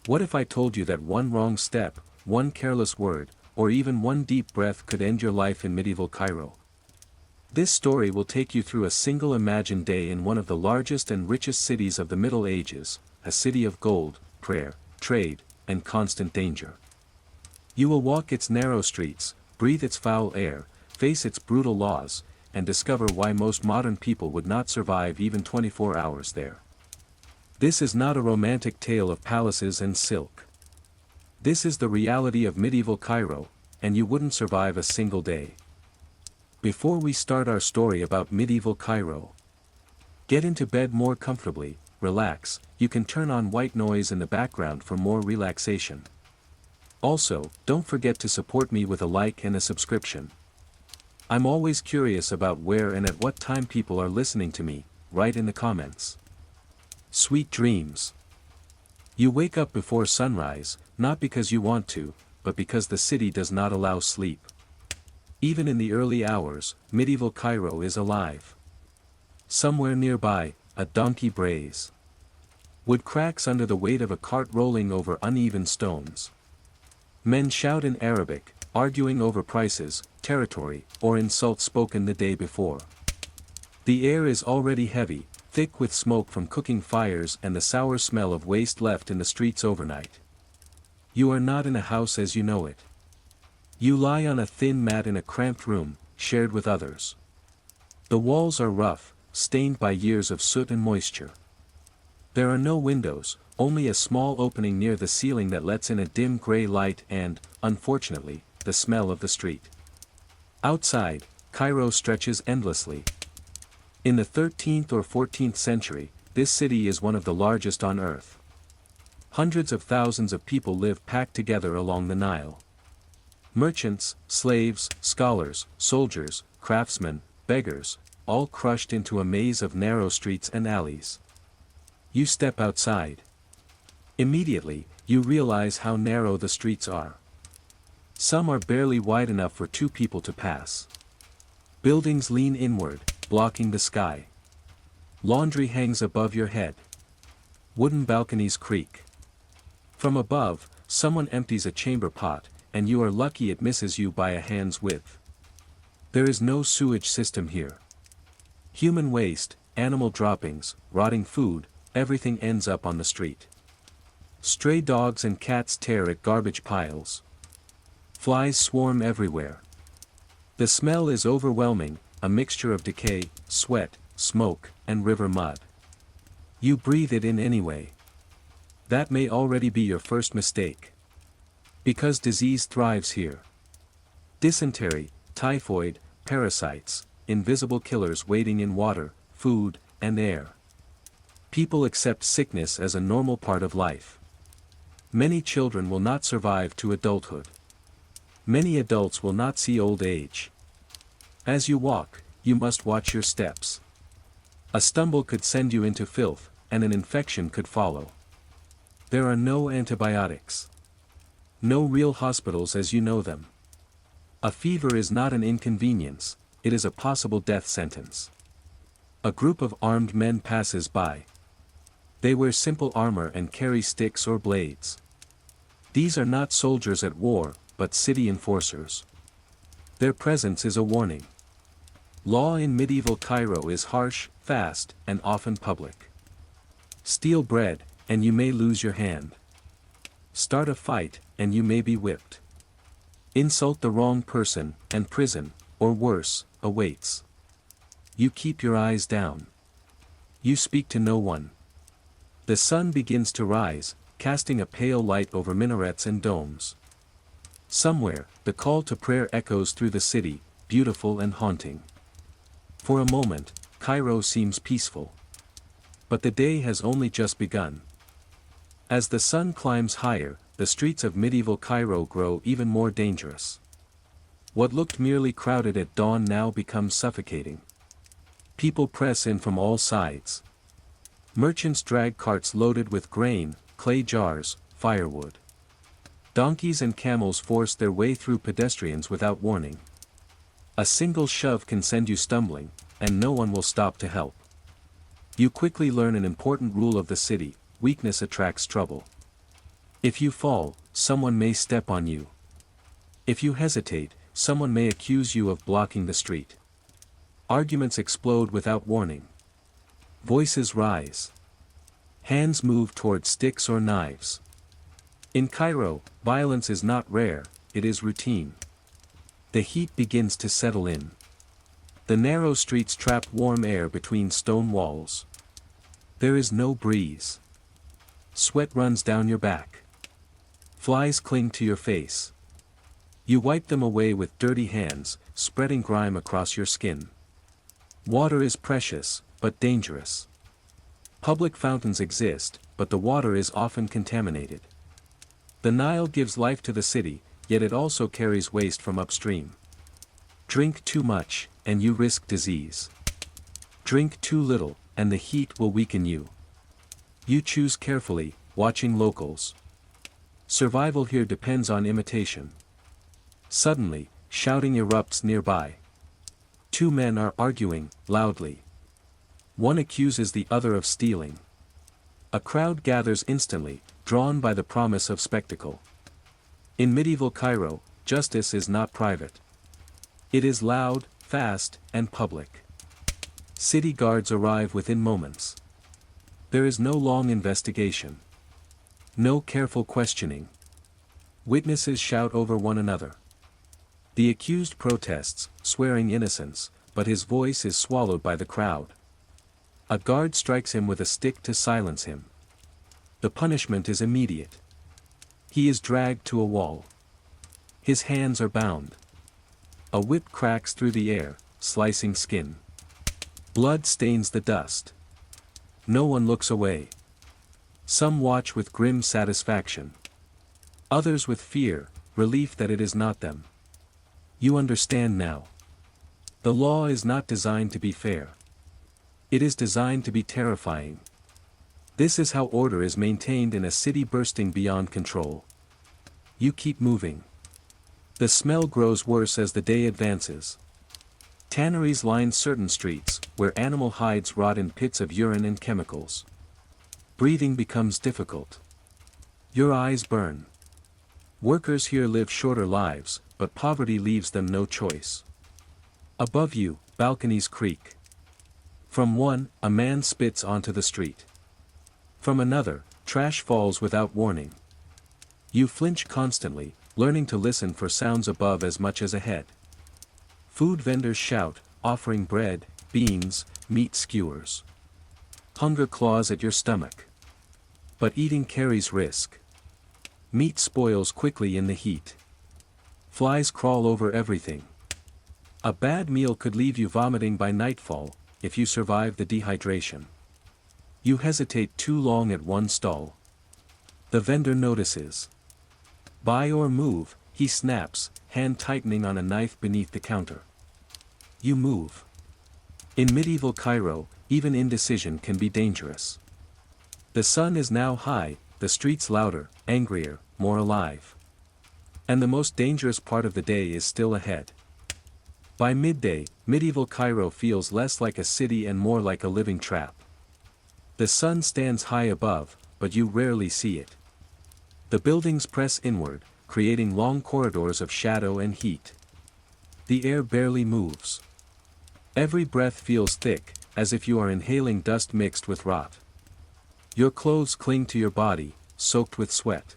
What if I told you that one wrong step, one careless word, or even one deep breath could end your life in medieval Cairo? This story will take you through a single imagined day in one of the largest and richest cities of the Middle Ages, a city of gold, prayer, trade, and constant danger. You will walk its narrow streets, breathe its foul air, face its brutal laws, and discover why most modern people would not survive even 24 hours there. This is not a romantic tale of palaces and silk. This is the reality of medieval Cairo, and you wouldn't survive a single day. Before we start our story about medieval Cairo, get into bed more comfortably, relax, you can turn on white noise in the background for more relaxation. Also, don't forget to support me with a like and a subscription. I'm always curious about where and at what time people are listening to me, write in the comments. Sweet dreams. You wake up before sunrise, not because you want to, but because the city does not allow sleep. Even in the early hours, medieval Cairo is alive. Somewhere nearby, a donkey brays. Wood cracks under the weight of a cart rolling over uneven stones. Men shout in Arabic, arguing over prices, territory, or insults spoken the day before. The air is already heavy, thick with smoke from cooking fires and the sour smell of waste left in the streets overnight. You are not in a house as you know it. You lie on a thin mat in a cramped room, shared with others. The walls are rough, stained by years of soot and moisture. There are no windows, only a small opening near the ceiling that lets in a dim gray light and, unfortunately, the smell of the street. Outside, Cairo stretches endlessly. In the 13th or 14th century, this city is one of the largest on earth. Hundreds of thousands of people live packed together along the Nile. Merchants, slaves, scholars, soldiers, craftsmen, beggars, all crushed into a maze of narrow streets and alleys. You step outside. Immediately, you realize how narrow the streets are. Some are barely wide enough for two people to pass. Buildings lean inward, blocking the sky. Laundry hangs above your head. Wooden balconies creak. From above, someone empties a chamber pot, and you are lucky it misses you by a hand's width. There is no sewage system here. Human waste, animal droppings, rotting food, everything ends up on the street. Stray dogs and cats tear at garbage piles. Flies swarm everywhere. The smell is overwhelming, a mixture of decay, sweat, smoke, and river mud. You breathe it in anyway. That may already be your first mistake. Because disease thrives here. Dysentery, typhoid, parasites, invisible killers waiting in water, food, and air. People accept sickness as a normal part of life. Many children will not survive to adulthood. Many adults will not see old age. As you walk, you must watch your steps. A stumble could send you into filth, and an infection could follow. There are no antibiotics. No real hospitals as you know them. A fever is not an inconvenience, it is a possible death sentence. A group of armed men passes by. They wear simple armor and carry sticks or blades. These are not soldiers at war, but city enforcers. Their presence is a warning. Law in medieval Cairo is harsh, fast, and often public. Steal bread, and you may lose your hand. Start a fight, and you may be whipped. Insult the wrong person, and prison, or worse, awaits. You keep your eyes down. You speak to no one. The sun begins to rise, casting a pale light over minarets and domes. Somewhere, the call to prayer echoes through the city, beautiful and haunting. For a moment, Cairo seems peaceful. But the day has only just begun. As the sun climbs higher, the streets of medieval Cairo grow even more dangerous. What looked merely crowded at dawn now becomes suffocating. People press in from all sides. Merchants drag carts loaded with grain, clay jars, firewood. Donkeys and camels force their way through pedestrians without warning. A single shove can send you stumbling, and no one will stop to help. You quickly learn an important rule of the city: weakness attracts trouble. If you fall, someone may step on you. If you hesitate, someone may accuse you of blocking the street. Arguments explode without warning. Voices rise. Hands move toward sticks or knives. In Cairo, violence is not rare, it is routine. The heat begins to settle in. The narrow streets trap warm air between stone walls. There is no breeze. Sweat runs down your back. Flies cling to your face. You wipe them away with dirty hands, spreading grime across your skin. Water is precious, but dangerous. Public fountains exist, but the water is often contaminated. The Nile gives life to the city, yet it also carries waste from upstream. Drink too much, and you risk disease. Drink too little, and the heat will weaken you. You choose carefully, watching locals. Survival here depends on imitation. Suddenly, shouting erupts nearby. Two men are arguing, loudly. One accuses the other of stealing. A crowd gathers instantly, drawn by the promise of spectacle. In medieval Cairo, justice is not private. It is loud, fast, and public. City guards arrive within moments. There is no long investigation. No careful questioning. Witnesses shout over one another. The accused protests, swearing innocence, but his voice is swallowed by the crowd. A guard strikes him with a stick to silence him. The punishment is immediate. He is dragged to a wall. His hands are bound. A whip cracks through the air, slicing skin. Blood stains the dust. No one looks away. Some watch with grim satisfaction. Others with fear, relief that it is not them. You understand now. The law is not designed to be fair. It is designed to be terrifying. This is how order is maintained in a city bursting beyond control. You keep moving. The smell grows worse as the day advances. Tanneries line certain streets, where animal hides rot in pits of urine and chemicals. Breathing becomes difficult. Your eyes burn. Workers here live shorter lives, but poverty leaves them no choice. Above you, balconies creak. From one, a man spits onto the street. From another, trash falls without warning. You flinch constantly, learning to listen for sounds above as much as ahead. Food vendors shout, offering bread, beans, meat skewers. Hunger claws at your stomach. But eating carries risk. Meat spoils quickly in the heat. Flies crawl over everything. A bad meal could leave you vomiting by nightfall, if you survive the dehydration. You hesitate too long at one stall. The vendor notices. Buy or move, he snaps, hand tightening on a knife beneath the counter. You move. In medieval Cairo, even indecision can be dangerous. The sun is now high, the streets louder, angrier, more alive. And the most dangerous part of the day is still ahead. By midday, medieval Cairo feels less like a city and more like a living trap. The sun stands high above, but you rarely see it. The buildings press inward, creating long corridors of shadow and heat. The air barely moves. Every breath feels thick, as if you are inhaling dust mixed with rot. Your clothes cling to your body, soaked with sweat.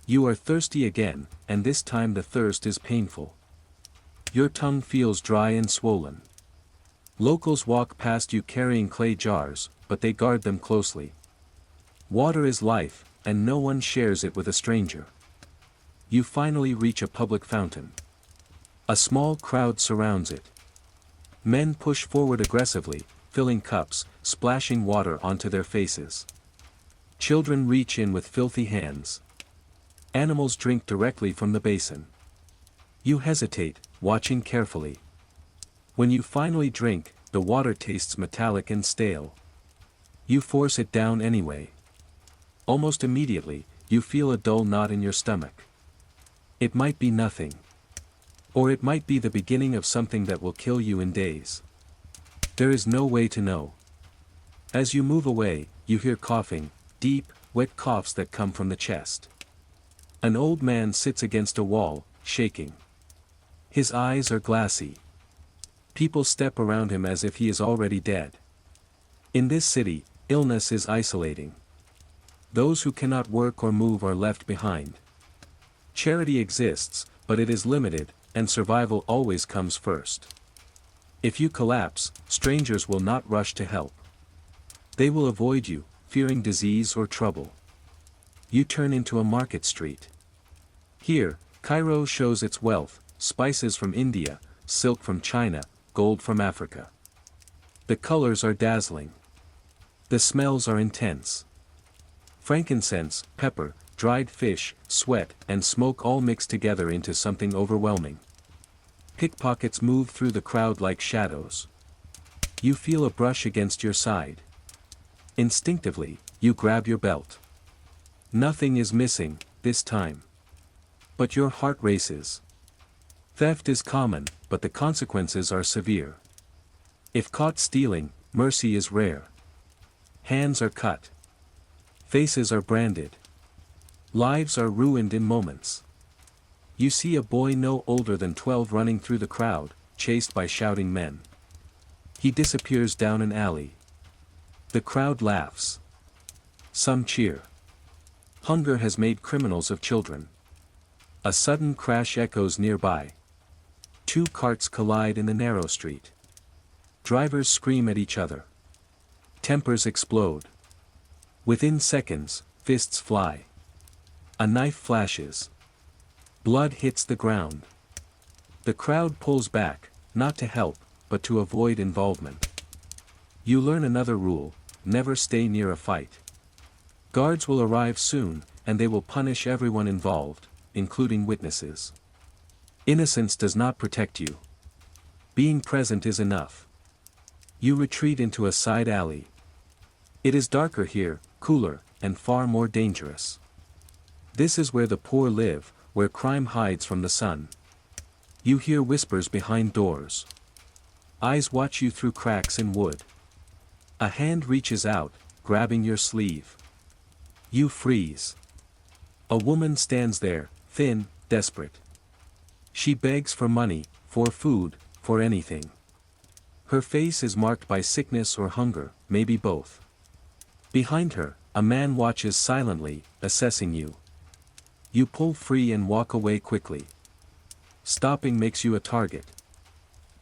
You are thirsty again, and this time the thirst is painful. Your tongue feels dry and swollen. Locals walk past you carrying clay jars, but they guard them closely. Water is life, and no one shares it with a stranger. You finally reach a public fountain. A small crowd surrounds it. Men push forward aggressively, filling cups, splashing water onto their faces. Children reach in with filthy hands. Animals drink directly from the basin. You hesitate, watching carefully. When you finally drink, the water tastes metallic and stale. You force it down anyway. Almost immediately, you feel a dull knot in your stomach. It might be nothing. Or it might be the beginning of something that will kill you in days. There is no way to know. As you move away, you hear coughing, deep, wet coughs that come from the chest. An old man sits against a wall, shaking. His eyes are glassy. People step around him as if he is already dead. In this city, illness is isolating. Those who cannot work or move are left behind. Charity exists, but it is limited, and survival always comes first. If you collapse, strangers will not rush to help. They will avoid you, fearing disease or trouble. You turn into a market street. Here, Cairo shows its wealth: spices from India, silk from China, gold from Africa. The colors are dazzling. The smells are intense. Frankincense, pepper, dried fish, sweat, and smoke all mix together into something overwhelming. Pickpockets move through the crowd like shadows. You feel a brush against your side. Instinctively, you grab your belt. Nothing is missing, this time. But your heart races. Theft is common, but the consequences are severe. If caught stealing, mercy is rare. Hands are cut. Faces are branded. Lives are ruined in moments. You see a boy no older than 12 running through the crowd, chased by shouting men. He disappears down an alley. The crowd laughs. Some cheer. Hunger has made criminals of children. A sudden crash echoes nearby. Two carts collide in the narrow street. Drivers scream at each other. Tempers explode. Within seconds, fists fly. A knife flashes. Blood hits the ground. The crowd pulls back, not to help, but to avoid involvement. You learn another rule: never stay near a fight. Guards will arrive soon, and they will punish everyone involved, including witnesses. Innocence does not protect you. Being present is enough. You retreat into a side alley. It is darker here, cooler, and far more dangerous. This is where the poor live, where crime hides from the sun. You hear whispers behind doors. Eyes watch you through cracks in wood. A hand reaches out, grabbing your sleeve. You freeze. A woman stands there, thin, desperate. She begs for money, for food, for anything. Her face is marked by sickness or hunger, maybe both. Behind her, a man watches silently, assessing you. You pull free and walk away quickly. Stopping makes you a target.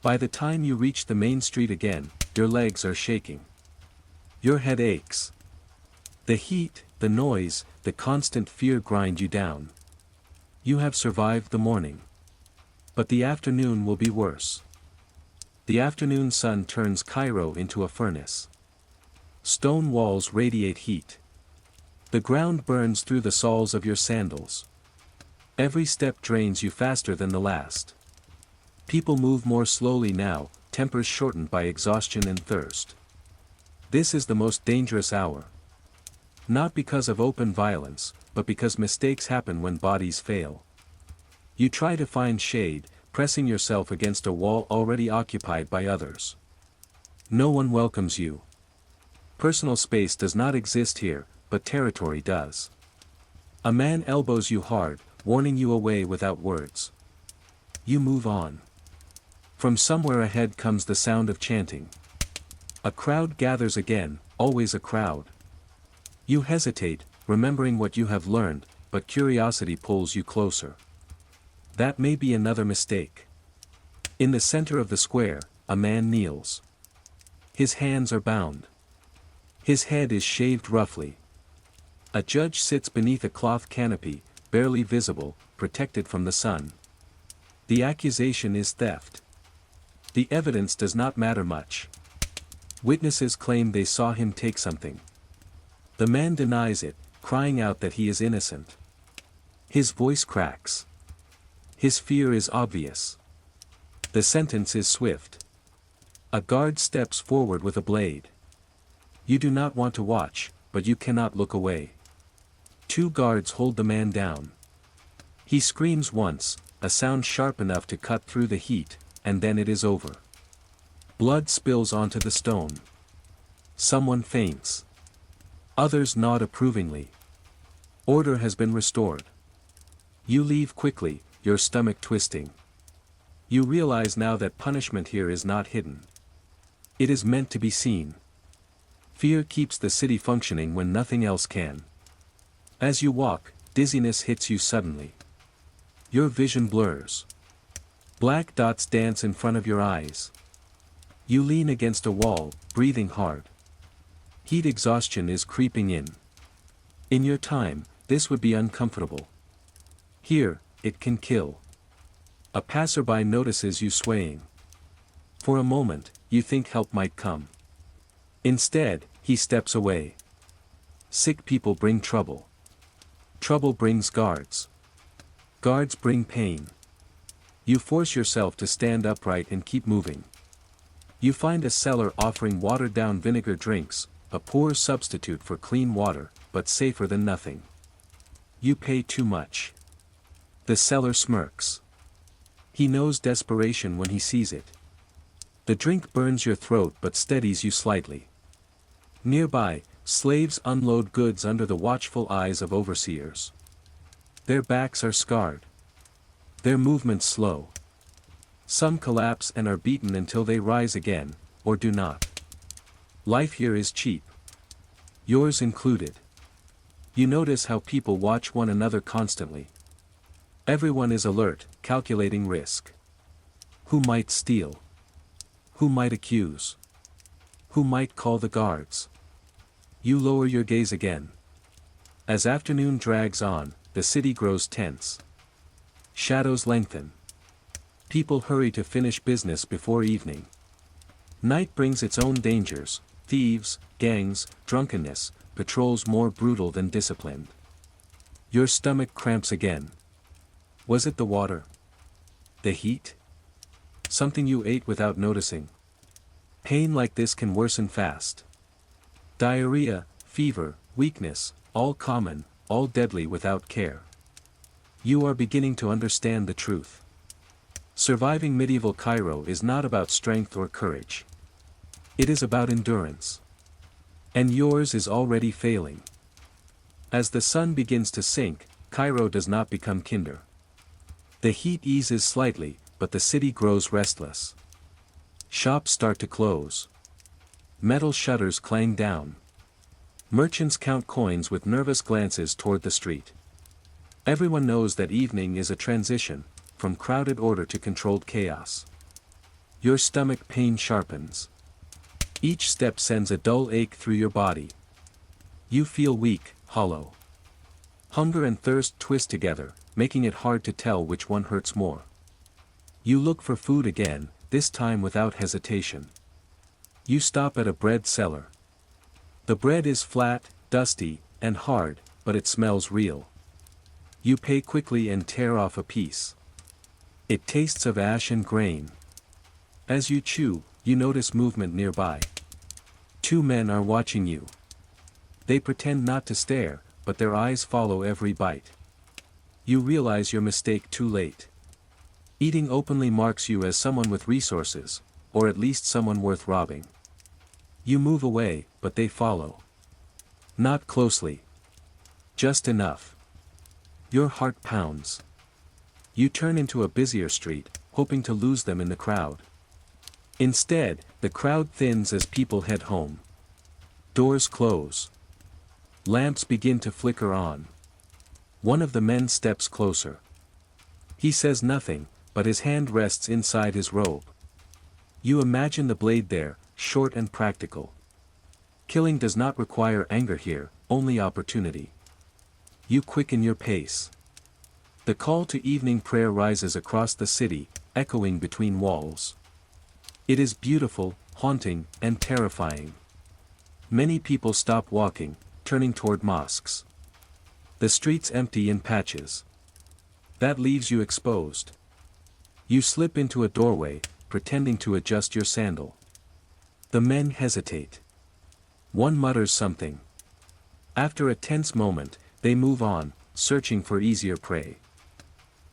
By the time you reach the main street again, your legs are shaking. Your head aches. The heat, the noise, the constant fear grind you down. You have survived the morning. But the afternoon will be worse. The afternoon sun turns Cairo into a furnace. Stone walls radiate heat. The ground burns through the soles of your sandals. Every step drains you faster than the last. People move more slowly now, tempers shortened by exhaustion and thirst. This is the most dangerous hour. Not because of open violence, but because mistakes happen when bodies fail. You try to find shade, pressing yourself against a wall already occupied by others. No one welcomes you. Personal space does not exist here, but territory does. A man elbows you hard, warning you away without words. You move on. From somewhere ahead comes the sound of chanting. A crowd gathers again, always a crowd. You hesitate, remembering what you have learned, but curiosity pulls you closer. That may be another mistake. In the center of the square, a man kneels. His hands are bound. His head is shaved roughly. A judge sits beneath a cloth canopy, barely visible, protected from the sun. The accusation is theft. The evidence does not matter much. Witnesses claim they saw him take something. The man denies it, crying out that he is innocent. His voice cracks. His fear is obvious. The sentence is swift. A guard steps forward with a blade. You do not want to watch, but you cannot look away. Two guards hold the man down. He screams once, a sound sharp enough to cut through the heat, and then it is over. Blood spills onto the stone. Someone faints. Others nod approvingly. Order has been restored. You leave quickly, your stomach twisting. You realize now that punishment here is not hidden. It is meant to be seen. Fear keeps the city functioning when nothing else can. As you walk, dizziness hits you suddenly. Your vision blurs. Black dots dance in front of your eyes. You lean against a wall, breathing hard. Heat exhaustion is creeping in. In your time, this would be uncomfortable. Here, it can kill. A passerby notices you swaying. For a moment, you think help might come. Instead, he steps away. Sick people bring trouble. Trouble brings guards. Guards bring pain. You force yourself to stand upright and keep moving. You find a seller offering watered-down vinegar drinks, a poor substitute for clean water, but safer than nothing. You pay too much. The seller smirks. He knows desperation when he sees it. The drink burns your throat but steadies you slightly. Nearby, slaves unload goods under the watchful eyes of overseers. Their backs are scarred. Their movements slow. Some collapse and are beaten until they rise again, or do not. Life here is cheap. Yours included. You notice how people watch one another constantly. Everyone is alert, calculating risk. Who might steal? Who might accuse? Who might call the guards? You lower your gaze again. As afternoon drags on, the city grows tense. Shadows lengthen. People hurry to finish business before evening. Night brings its own dangers: thieves, gangs, drunkenness, patrols more brutal than disciplined. Your stomach cramps again. Was it the water? The heat? Something you ate without noticing? Pain like this can worsen fast. Diarrhea, fever, weakness, all common, all deadly without care. You are beginning to understand the truth. Surviving medieval Cairo is not about strength or courage. It is about endurance. And yours is already failing. As the sun begins to sink, Cairo does not become kinder. The heat eases slightly, but the city grows restless. Shops start to close. Metal shutters clang down. Merchants count coins with nervous glances toward the street. Everyone knows that evening is a transition, from crowded order to controlled chaos. Your stomach pain sharpens. Each step sends a dull ache through your body. You feel weak, hollow. Hunger and thirst twist together, making it hard to tell which one hurts more. You look for food again, this time without hesitation. You stop at a bread seller. The bread is flat, dusty, and hard, but it smells real. You pay quickly and tear off a piece. It tastes of ash and grain. As you chew, you notice movement nearby. Two men are watching you. They pretend not to stare, but their eyes follow every bite. You realize your mistake too late. Eating openly marks you as someone with resources, or at least someone worth robbing. You move away, but they follow. Not closely. Just enough. Your heart pounds. You turn into a busier street, hoping to lose them in the crowd. Instead, the crowd thins as people head home. Doors close. Lamps begin to flicker on. One of the men steps closer. He says nothing, but his hand rests inside his robe. You imagine the blade there, short and practical. Killing does not require anger here, only opportunity. You quicken your pace. The call to evening prayer rises across the city, echoing between walls. It is beautiful, haunting, and terrifying. Many people stop walking, turning toward mosques. The streets empty in patches. That leaves you exposed. You slip into a doorway, pretending to adjust your sandal. The men hesitate. One mutters something. After a tense moment, they move on, searching for easier prey.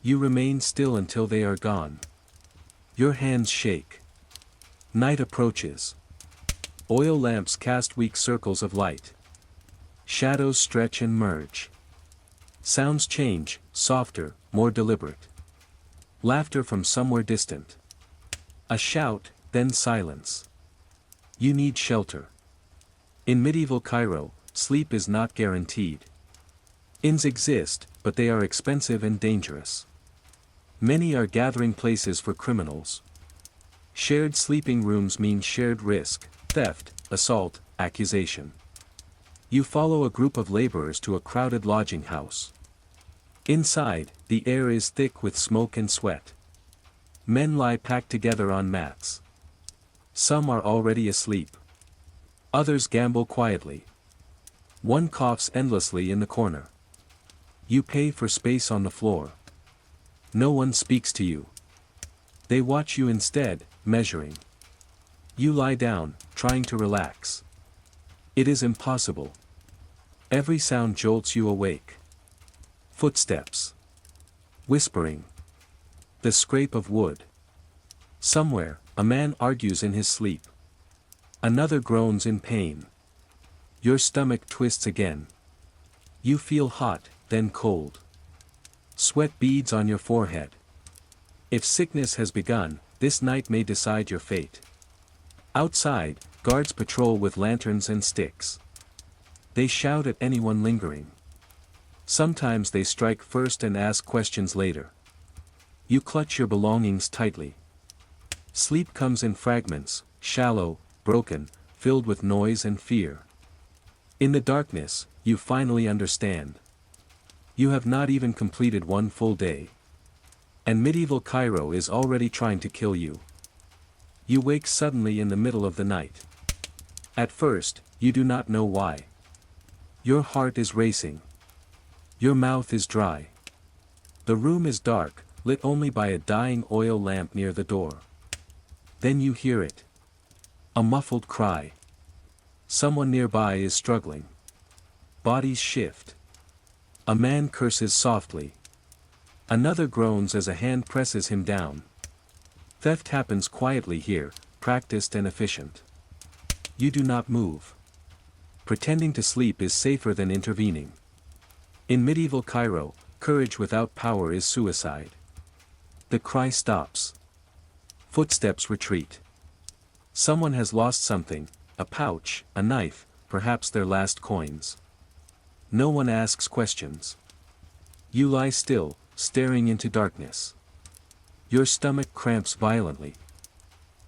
You remain still until they are gone. Your hands shake. Night approaches. Oil lamps cast weak circles of light. Shadows stretch and merge. Sounds change, softer, more deliberate. Laughter from somewhere distant. A shout, then silence. You need shelter. In medieval Cairo, sleep is not guaranteed. Inns exist, but they are expensive and dangerous. Many are gathering places for criminals. Shared sleeping rooms mean shared risk, theft, assault, accusation. You follow a group of laborers to a crowded lodging house. Inside, the air is thick with smoke and sweat. Men lie packed together on mats. Some are already asleep. Others gamble quietly. One coughs endlessly in the corner. You pay for space on the floor. No one speaks to you. They watch you instead, measuring. You lie down, trying to relax. It is impossible. Every sound jolts you awake. Footsteps. Whispering. The scrape of wood. Somewhere, a man argues in his sleep. Another groans in pain. Your stomach twists again. You feel hot, then cold. Sweat beads on your forehead. If sickness has begun, this night may decide your fate. Outside, guards patrol with lanterns and sticks. They shout at anyone lingering. Sometimes they strike first and ask questions later. You clutch your belongings tightly. Sleep comes in fragments, shallow, broken, filled with noise and fear. In the darkness, you finally understand. You have not even completed one full day. And medieval Cairo is already trying to kill you. You wake suddenly in the middle of the night. At first, you do not know why. Your heart is racing. Your mouth is dry. The room is dark, lit only by a dying oil lamp near the door. Then you hear it. A muffled cry. Someone nearby is struggling. Bodies shift. A man curses softly. Another groans as a hand presses him down. Theft happens quietly here, practiced and efficient. You do not move. Pretending to sleep is safer than intervening. In medieval Cairo, courage without power is suicide. The cry stops. Footsteps retreat. Someone has lost something, a pouch, a knife, perhaps their last coins. No one asks questions. You lie still, staring into darkness. Your stomach cramps violently.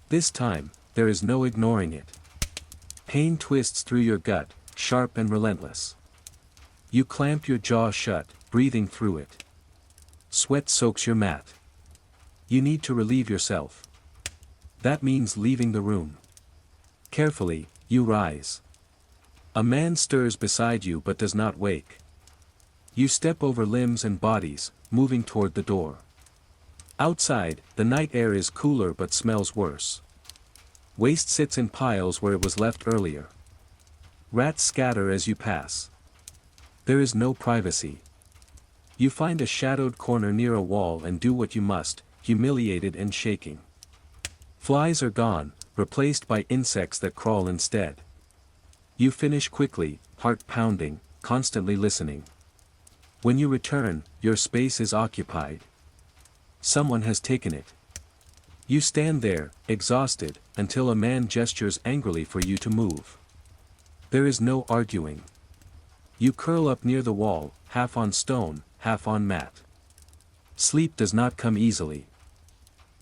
This time, there is no ignoring it. Pain twists through your gut, sharp and relentless. You clamp your jaw shut, breathing through it. Sweat soaks your mat. You need to relieve yourself. That means leaving the room. Carefully, you rise. A man stirs beside you but does not wake. You step over limbs and bodies, moving toward the door. Outside, the night air is cooler but smells worse. Waste sits in piles where it was left earlier. Rats scatter as you pass. There is no privacy. You find a shadowed corner near a wall and do what you must, humiliated and shaking. Flies are gone, replaced by insects that crawl instead. You finish quickly, heart pounding, constantly listening. When you return, your space is occupied. Someone has taken it. You stand there, exhausted, until a man gestures angrily for you to move. There is no arguing. You curl up near the wall, half on stone, half on mat. Sleep does not come easily.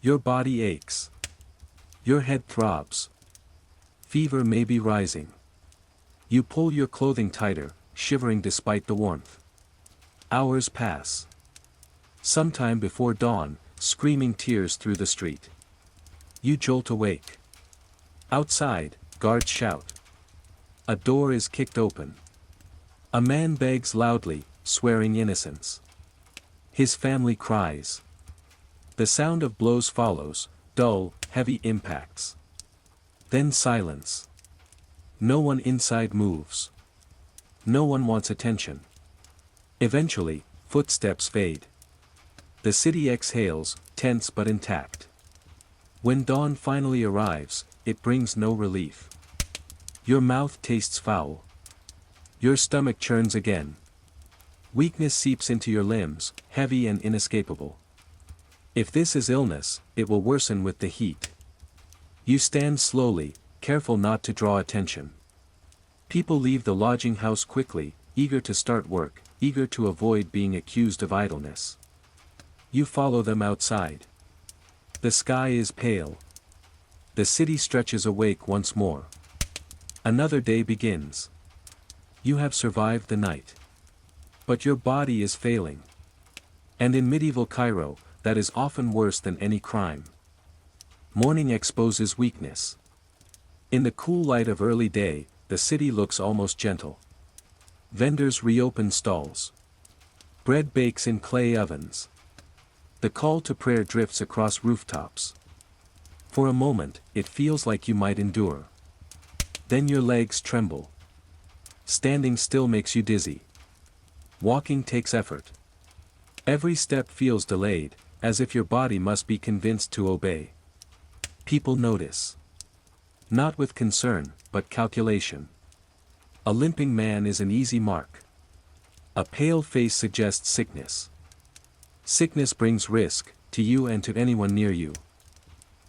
Your body aches. Your head throbs. Fever may be rising. You pull your clothing tighter, shivering despite the warmth. Hours pass. Sometime before dawn, screaming tears through the street. You jolt awake. Outside, guards shout. A door is kicked open. A man begs loudly, swearing innocence. His family cries. The sound of blows follows, dull, heavy impacts. Then silence. No one inside moves. No one wants attention. Eventually, footsteps fade. The city exhales, tense but intact. When dawn finally arrives, it brings no relief. Your mouth tastes foul. Your stomach churns again. Weakness seeps into your limbs, heavy and inescapable. If this is illness, it will worsen with the heat. You stand slowly, careful not to draw attention. People leave the lodging house quickly, eager to start work, eager to avoid being accused of idleness. You follow them outside. The sky is pale. The city stretches awake once more. Another day begins. You have survived the night. But your body is failing. And in medieval Cairo, that is often worse than any crime. Morning exposes weakness. In the cool light of early day, the city looks almost gentle. Vendors reopen stalls. Bread bakes in clay ovens. The call to prayer drifts across rooftops. For a moment, it feels like you might endure. Then your legs tremble. Standing still makes you dizzy. Walking takes effort. Every step feels delayed, as if your body must be convinced to obey. People notice. Not with concern, but calculation. A limping man is an easy mark. A pale face suggests sickness. Sickness brings risk, to you and to anyone near you.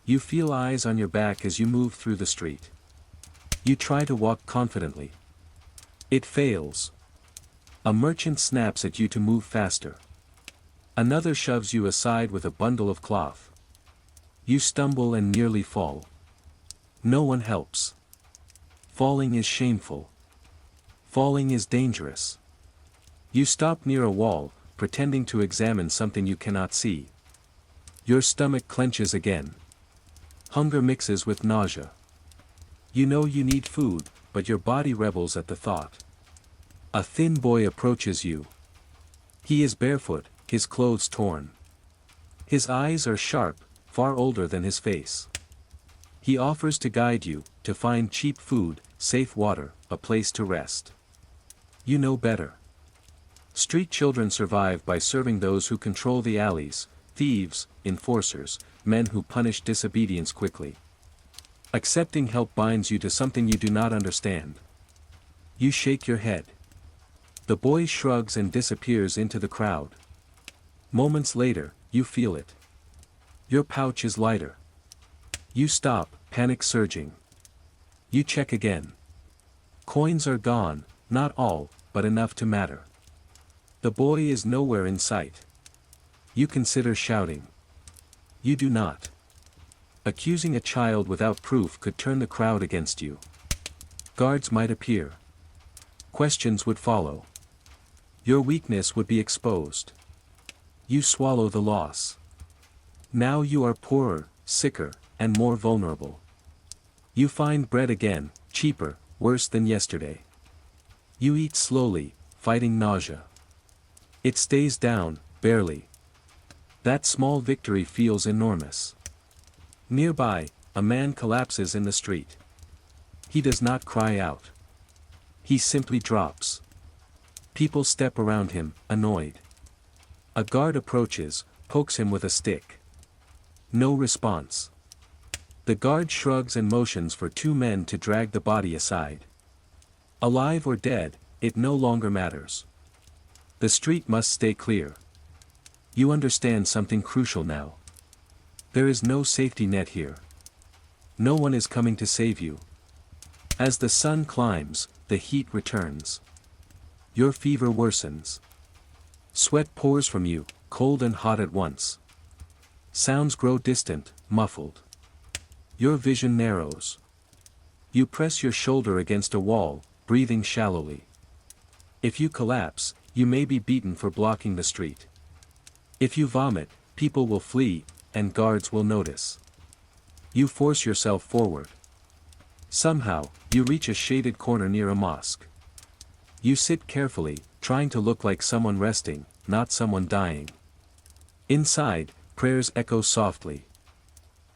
You feel eyes on your back as you move through the street. You try to walk confidently. It fails. A merchant snaps at you to move faster. Another shoves you aside with a bundle of cloth. You stumble and nearly fall. No one helps. Falling is shameful. Falling is dangerous. You stop near a wall, pretending to examine something you cannot see. Your stomach clenches again. Hunger mixes with nausea. You know you need food, but your body rebels at the thought. A thin boy approaches you. He is barefoot, his clothes torn. His eyes are sharp, far older than his face. He offers to guide you, to find cheap food, safe water, a place to rest. You know better. Street children survive by serving those who control the alleys, thieves, enforcers, men who punish disobedience quickly. Accepting help binds you to something you do not understand. You shake your head. The boy shrugs and disappears into the crowd. Moments later, you feel it. Your pouch is lighter. You stop, panic surging. You check again. Coins are gone, not all, but enough to matter. The boy is nowhere in sight. You consider shouting. You do not. Accusing a child without proof could turn the crowd against you. Guards might appear. Questions would follow. Your weakness would be exposed. You swallow the loss. Now you are poorer, sicker, and more vulnerable. You find bread again, cheaper, worse than yesterday. You eat slowly, fighting nausea. It stays down, barely. That small victory feels enormous. Nearby, a man collapses in the street. He does not cry out. He simply drops. People step around him, annoyed. A guard approaches, pokes him with a stick. No response. The guard shrugs and motions for two men to drag the body aside. Alive or dead, it no longer matters. The street must stay clear. You understand something crucial now. There is no safety net here. No one is coming to save you. As the sun climbs, the heat returns. Your fever worsens. Sweat pours from you, cold and hot at once. Sounds grow distant, muffled. Your vision narrows. You press your shoulder against a wall, breathing shallowly. If you collapse, you may be beaten for blocking the street. If you vomit, people will flee, and guards will notice. You force yourself forward. Somehow, you reach a shaded corner near a mosque. You sit carefully, trying to look like someone resting, not someone dying. Inside, prayers echo softly.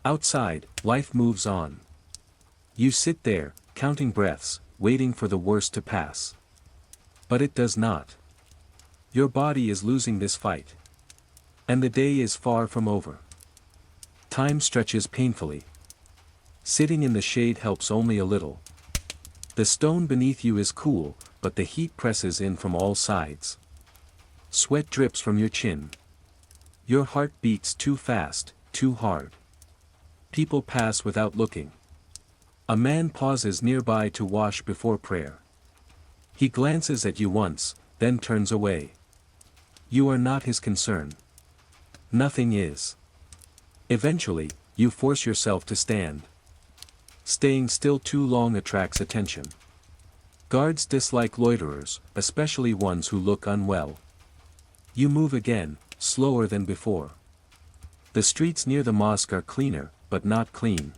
Outside, life moves on. You sit there, counting breaths, waiting for the worst to pass. But it does not. Your body is losing this fight. And the day is far from over. Time stretches painfully. Sitting in the shade helps only a little. The stone beneath you is cool, but the heat presses in from all sides. Sweat drips from your chin. Your heart beats too fast, too hard. People pass without looking. A man pauses nearby to wash before prayer. He glances at you once, then turns away. You are not his concern. Nothing is. Eventually, you force yourself to stand. Staying still too long attracts attention. Guards dislike loiterers, especially ones who look unwell. You move again, slower than before. The streets near the mosque are cleaner, but not clean.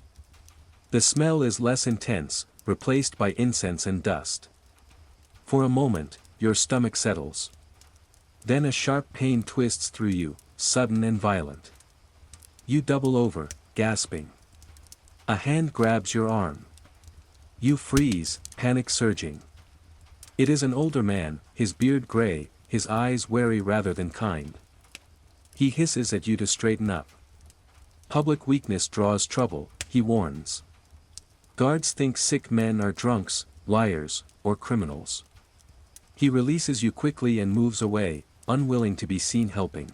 The smell is less intense, replaced by incense and dust. For a moment, your stomach settles. Then a sharp pain twists through you, sudden and violent. You double over, gasping. A hand grabs your arm. You freeze, panic surging. It is an older man, his beard gray, his eyes wary rather than kind. He hisses at you to straighten up. Public weakness draws trouble, he warns. Guards think sick men are drunks, liars, or criminals. He releases you quickly and moves away, unwilling to be seen helping.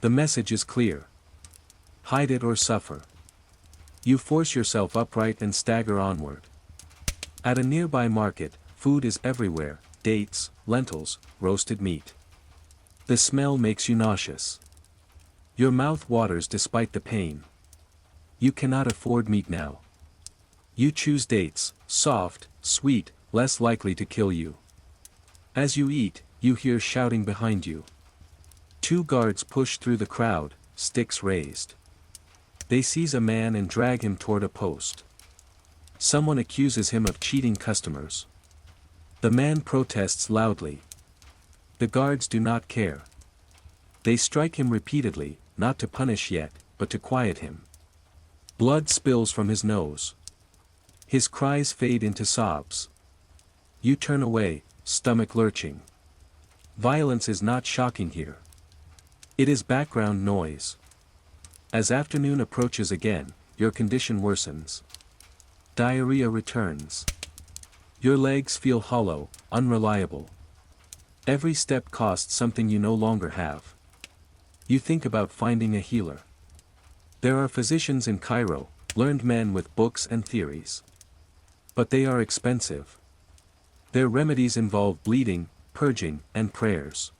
The message is clear. Hide it or suffer. You force yourself upright and stagger onward. At a nearby market, food is everywhere, dates, lentils, roasted meat. The smell makes you nauseous. Your mouth waters despite the pain. You cannot afford meat now. You choose dates, soft, sweet, less likely to kill you. As you eat, you hear shouting behind you. Two guards push through the crowd, sticks raised. They seize a man and drag him toward a post. Someone accuses him of cheating customers. The man protests loudly. The guards do not care. They strike him repeatedly, not to punish yet, but to quiet him. Blood spills from his nose. His cries fade into sobs. You turn away, stomach lurching. Violence is not shocking here. It is background noise. As afternoon approaches again, your condition worsens. Diarrhea returns. Your legs feel hollow, unreliable. Every step costs something you no longer have. You think about finding a healer. There are physicians in Cairo, learned men with books and theories. But they are expensive. Their remedies involve bleeding, purging, and prayers.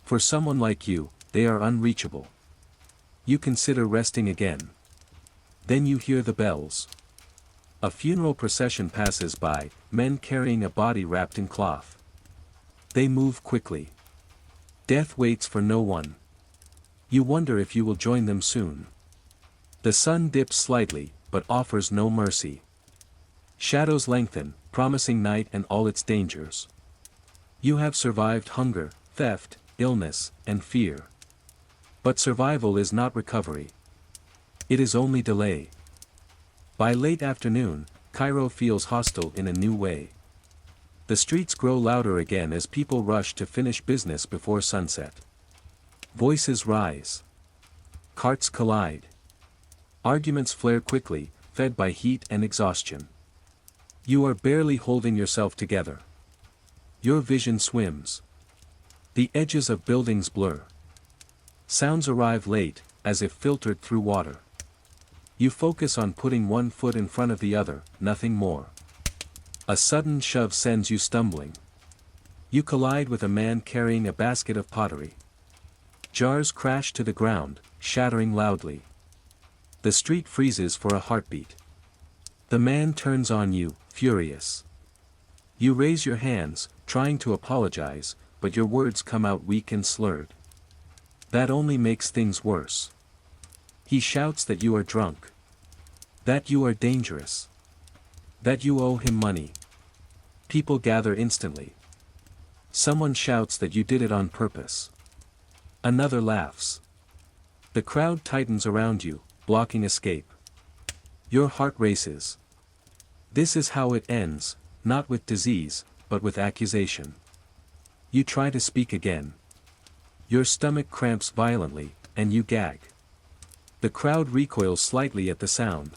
For someone like you, they are unreachable. You consider resting again. Then you hear the bells. A funeral procession passes by, men carrying a body wrapped in cloth. They move quickly. Death waits for no one. You wonder if you will join them soon. The sun dips slightly, but offers no mercy. Shadows lengthen, promising night and all its dangers. You have survived hunger, theft, illness, and fear. But survival is not recovery. It is only delay. By late afternoon, Cairo feels hostile in a new way. The streets grow louder again as people rush to finish business before sunset. Voices rise. Carts collide. Arguments flare quickly, fed by heat and exhaustion. You are barely holding yourself together. Your vision swims. The edges of buildings blur. Sounds arrive late, as if filtered through water. You focus on putting one foot in front of the other, nothing more. A sudden shove sends you stumbling. You collide with a man carrying a basket of pottery. Jars crash to the ground, shattering loudly. The street freezes for a heartbeat. The man turns on you, furious. You raise your hands, trying to apologize, but your words come out weak and slurred. That only makes things worse. He shouts that you are drunk. That you are dangerous. That you owe him money. People gather instantly. Someone shouts that you did it on purpose. Another laughs. The crowd tightens around you, blocking escape. Your heart races. This is how it ends, not with disease, but with accusation. You try to speak again. Your stomach cramps violently, and you gag. The crowd recoils slightly at the sound.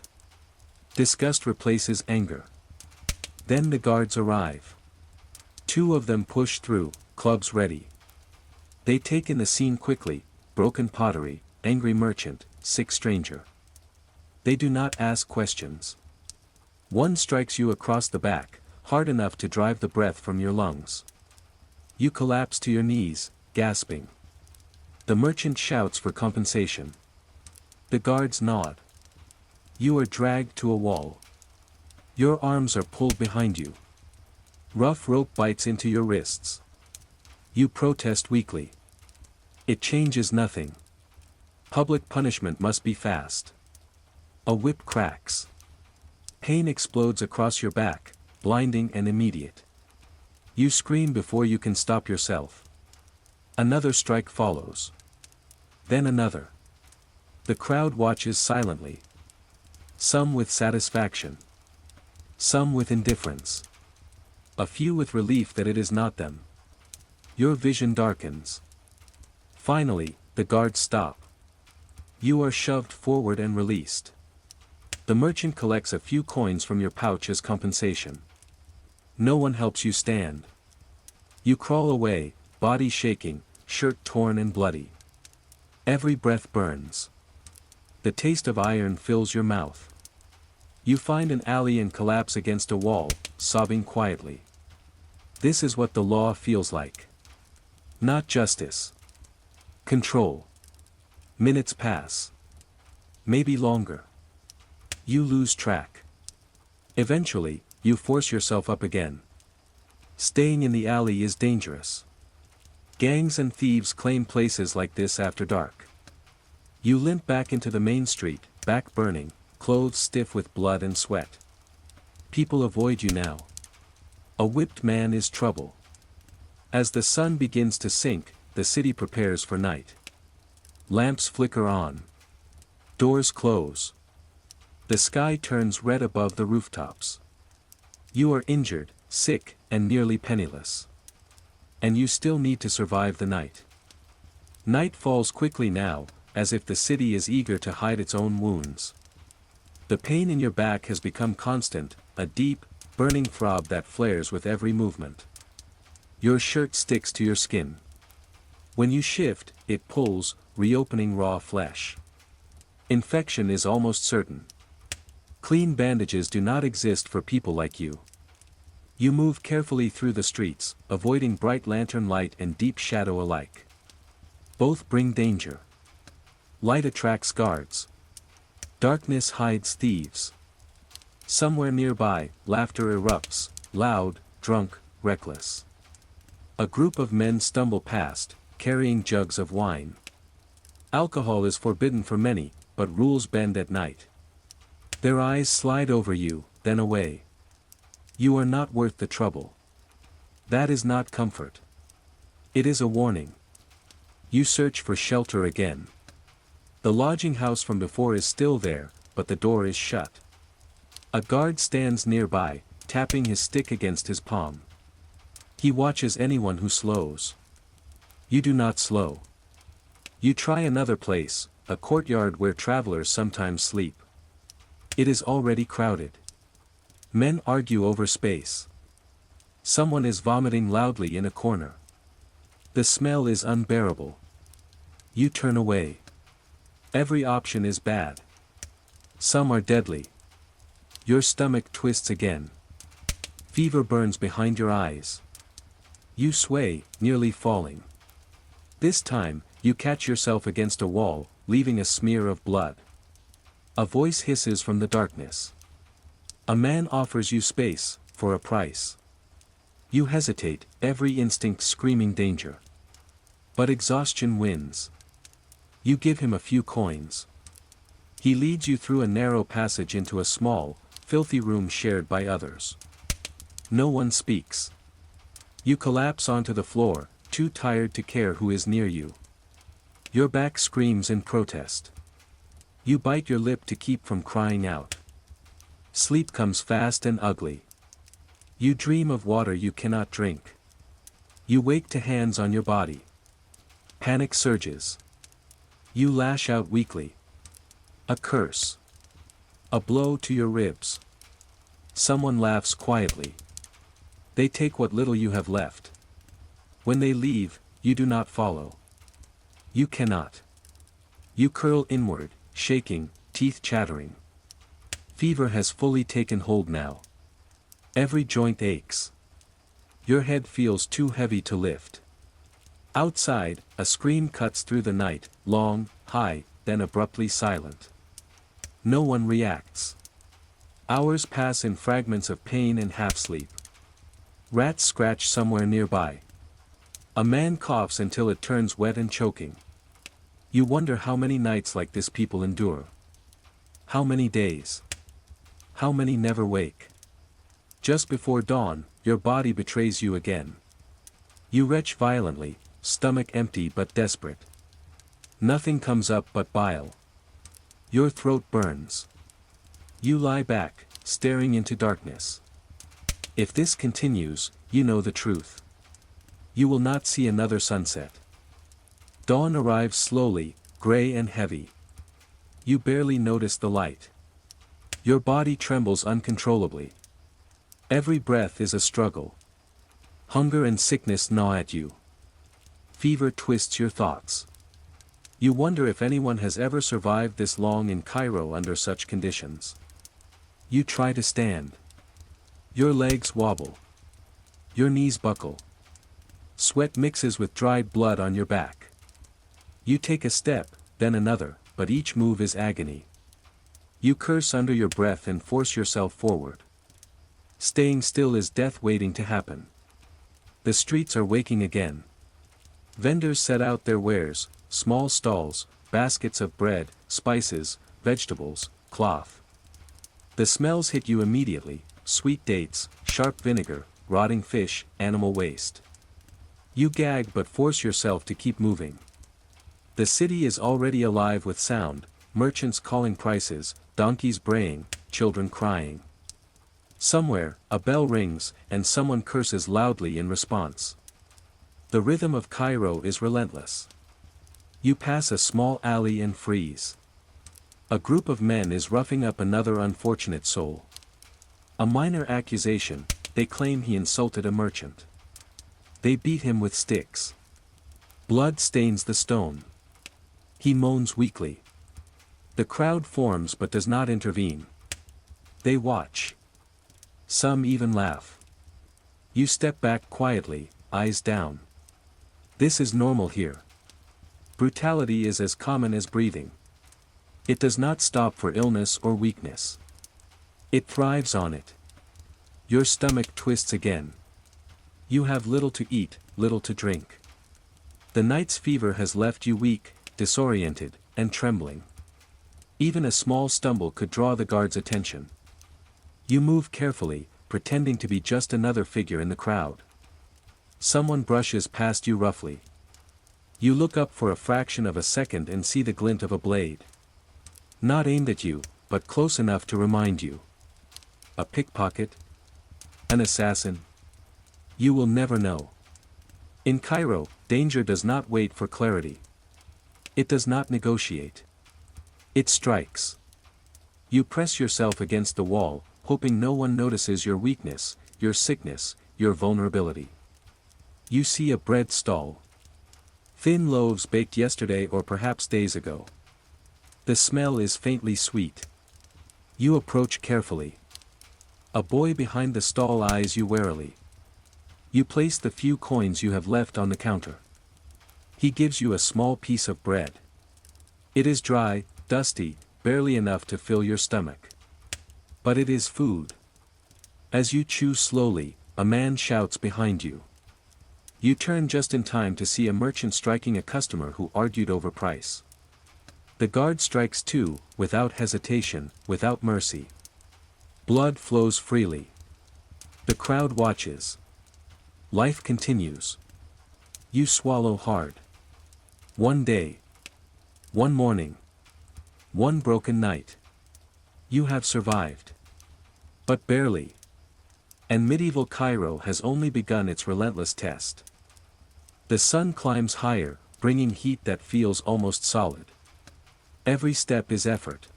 Disgust replaces anger. Then the guards arrive. Two of them push through, clubs ready. They take in the scene quickly: broken pottery, angry merchant, sick stranger. They do not ask questions. One strikes you across the back, hard enough to drive the breath from your lungs. You collapse to your knees, gasping. The merchant shouts for compensation. The guards nod. You are dragged to a wall. Your arms are pulled behind you. Rough rope bites into your wrists. You protest weakly. It changes nothing. Public punishment must be fast. A whip cracks. Pain explodes across your back, blinding and immediate. You scream before you can stop yourself. Another strike follows. Then another. The crowd watches silently. Some with satisfaction. Some with indifference. A few with relief that it is not them. Your vision darkens. Finally, the guards stop. You are shoved forward and released. The merchant collects a few coins from your pouch as compensation. No one helps you stand. You crawl away, body shaking, shirt torn and bloody. Every breath burns. The taste of iron fills your mouth. You find an alley and collapse against a wall, sobbing quietly. This is what the law feels like. Not justice. Control. Minutes pass. Maybe longer. You lose track. Eventually, you force yourself up again. Staying in the alley is dangerous. Gangs and thieves claim places like this after dark. You limp back into the main street, back burning, clothes stiff with blood and sweat. People avoid you now. A whipped man is trouble. As the sun begins to sink, the city prepares for night. Lamps flicker on. Doors close. The sky turns red above the rooftops. You are injured, sick, and nearly penniless. And you still need to survive the night. Night falls quickly now, as if the city is eager to hide its own wounds. The pain in your back has become constant, a deep, burning throb that flares with every movement. Your shirt sticks to your skin. When you shift, it pulls, reopening raw flesh. Infection is almost certain. Clean bandages do not exist for people like you. You move carefully through the streets, avoiding bright lantern light and deep shadow alike. Both bring danger. Light attracts guards. Darkness hides thieves. Somewhere nearby, laughter erupts, loud, drunk, reckless. A group of men stumble past, carrying jugs of wine. Alcohol is forbidden for many, but rules bend at night. Their eyes slide over you, then away. You are not worth the trouble. That is not comfort. It is a warning. You search for shelter again. The lodging house from before is still there, but the door is shut. A guard stands nearby, tapping his stick against his palm. He watches anyone who slows. You do not slow. You try another place, a courtyard where travelers sometimes sleep. It is already crowded. Men argue over space. Someone is vomiting loudly in a corner. The smell is unbearable. You turn away. Every option is bad. Some are deadly. Your stomach twists again. Fever burns behind your eyes. You sway, nearly falling. This time, you catch yourself against a wall, leaving a smear of blood. A voice hisses from the darkness. A man offers you space, for a price. You hesitate, every instinct screaming danger. But exhaustion wins. You give him a few coins. He leads you through a narrow passage into a small, filthy room shared by others. No one speaks. You collapse onto the floor, too tired to care who is near you. Your back screams in protest. You bite your lip to keep from crying out. Sleep comes fast and ugly. You dream of water you cannot drink. You wake to hands on your body. Panic surges. You lash out weakly. A curse. A blow to your ribs. Someone laughs quietly. They take what little you have left. When they leave, you do not follow. You cannot. You curl inward, shaking, teeth chattering. Fever has fully taken hold now. Every joint aches. Your head feels too heavy to lift. Outside, a scream cuts through the night, long, high, then abruptly silent. No one reacts. Hours pass in fragments of pain and half-sleep. Rats scratch somewhere nearby. A man coughs until it turns wet and choking. You wonder how many nights like this people endure. How many days? How many never wake? Just before dawn, your body betrays you again. You retch violently, stomach empty but desperate. Nothing comes up but bile. Your throat burns. You lie back, staring into darkness. If this continues, you know the truth. You will not see another sunset. Dawn arrives slowly, gray and heavy. You barely notice the light. Your body trembles uncontrollably. Every breath is a struggle. Hunger and sickness gnaw at you. Fever twists your thoughts. You wonder if anyone has ever survived this long in Cairo under such conditions. You try to stand. Your legs wobble. Your knees buckle. Sweat mixes with dried blood on your back. You take a step, then another, but each move is agony. You curse under your breath and force yourself forward. Staying still is death waiting to happen. The streets are waking again. Vendors set out their wares, small stalls, baskets of bread, spices, vegetables, cloth. The smells hit you immediately: sweet dates, sharp vinegar, rotting fish, animal waste. You gag but force yourself to keep moving. The city is already alive with sound: merchants calling prices, donkeys braying, children crying. Somewhere, a bell rings, and someone curses loudly in response. The rhythm of Cairo is relentless. You pass a small alley and freeze. A group of men is roughing up another unfortunate soul. A minor accusation: they claim he insulted a merchant. They beat him with sticks. Blood stains the stone. He moans weakly. The crowd forms but does not intervene. They watch. Some even laugh. You step back quietly, eyes down. This is normal here. Brutality is as common as breathing. It does not stop for illness or weakness. It thrives on it. Your stomach twists again. You have little to eat, little to drink. The night's fever has left you weak, disoriented, and trembling. Even a small stumble could draw the guard's attention. You move carefully, pretending to be just another figure in the crowd. Someone brushes past you roughly. You look up for a fraction of a second and see the glint of a blade. Not aimed at you, but close enough to remind you. A pickpocket? An assassin? You will never know. In Cairo, danger does not wait for clarity. It does not negotiate. It strikes. You press yourself against the wall, hoping no one notices your weakness, your sickness, your vulnerability. You see a bread stall. Thin loaves baked yesterday or perhaps days ago. The smell is faintly sweet. You approach carefully. A boy behind the stall eyes you warily. You place the few coins you have left on the counter. He gives you a small piece of bread. It is dry, dusty, barely enough to fill your stomach. But it is food. As you chew slowly, a man shouts behind you. You turn just in time to see a merchant striking a customer who argued over price. The guard strikes too, without hesitation, without mercy. Blood flows freely. The crowd watches. Life continues. You swallow hard. One day. One morning. One broken night. You have survived. But barely. And medieval Cairo has only begun its relentless test. The sun climbs higher, bringing heat that feels almost solid. Every step is effort.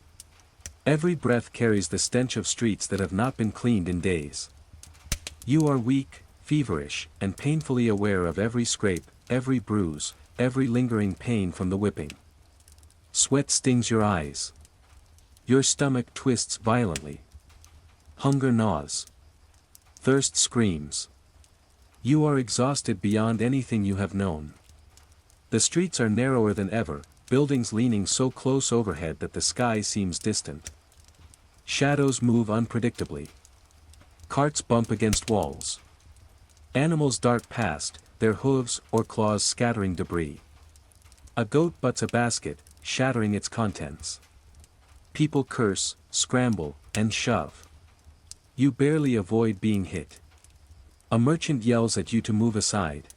Every breath carries the stench of streets that have not been cleaned in days. You are weak, feverish, and painfully aware of every scrape, every bruise, every lingering pain from the whipping. Sweat stings your eyes. Your stomach twists violently. Hunger gnaws. Thirst screams. You are exhausted beyond anything you have known. The streets are narrower than ever, buildings leaning so close overhead that the sky seems distant. Shadows move unpredictably. Carts bump against walls. Animals dart past, their hooves or claws scattering debris. A goat butts a basket, shattering its contents. People curse, scramble, and shove. You barely avoid being hit. A merchant yells at you to move aside.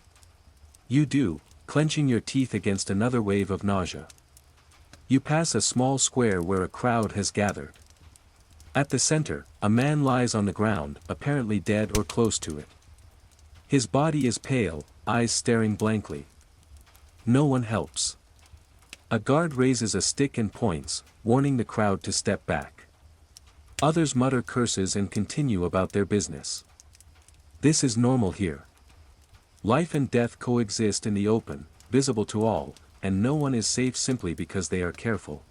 You do, clenching your teeth against another wave of nausea. You pass a small square where a crowd has gathered. At the center, a man lies on the ground, apparently dead or close to it. His body is pale, eyes staring blankly. No one helps. A guard raises a stick and points, warning the crowd to step back. Others mutter curses and continue about their business. This is normal here. Life and death coexist in the open, visible to all, and no one is safe simply because they are careful.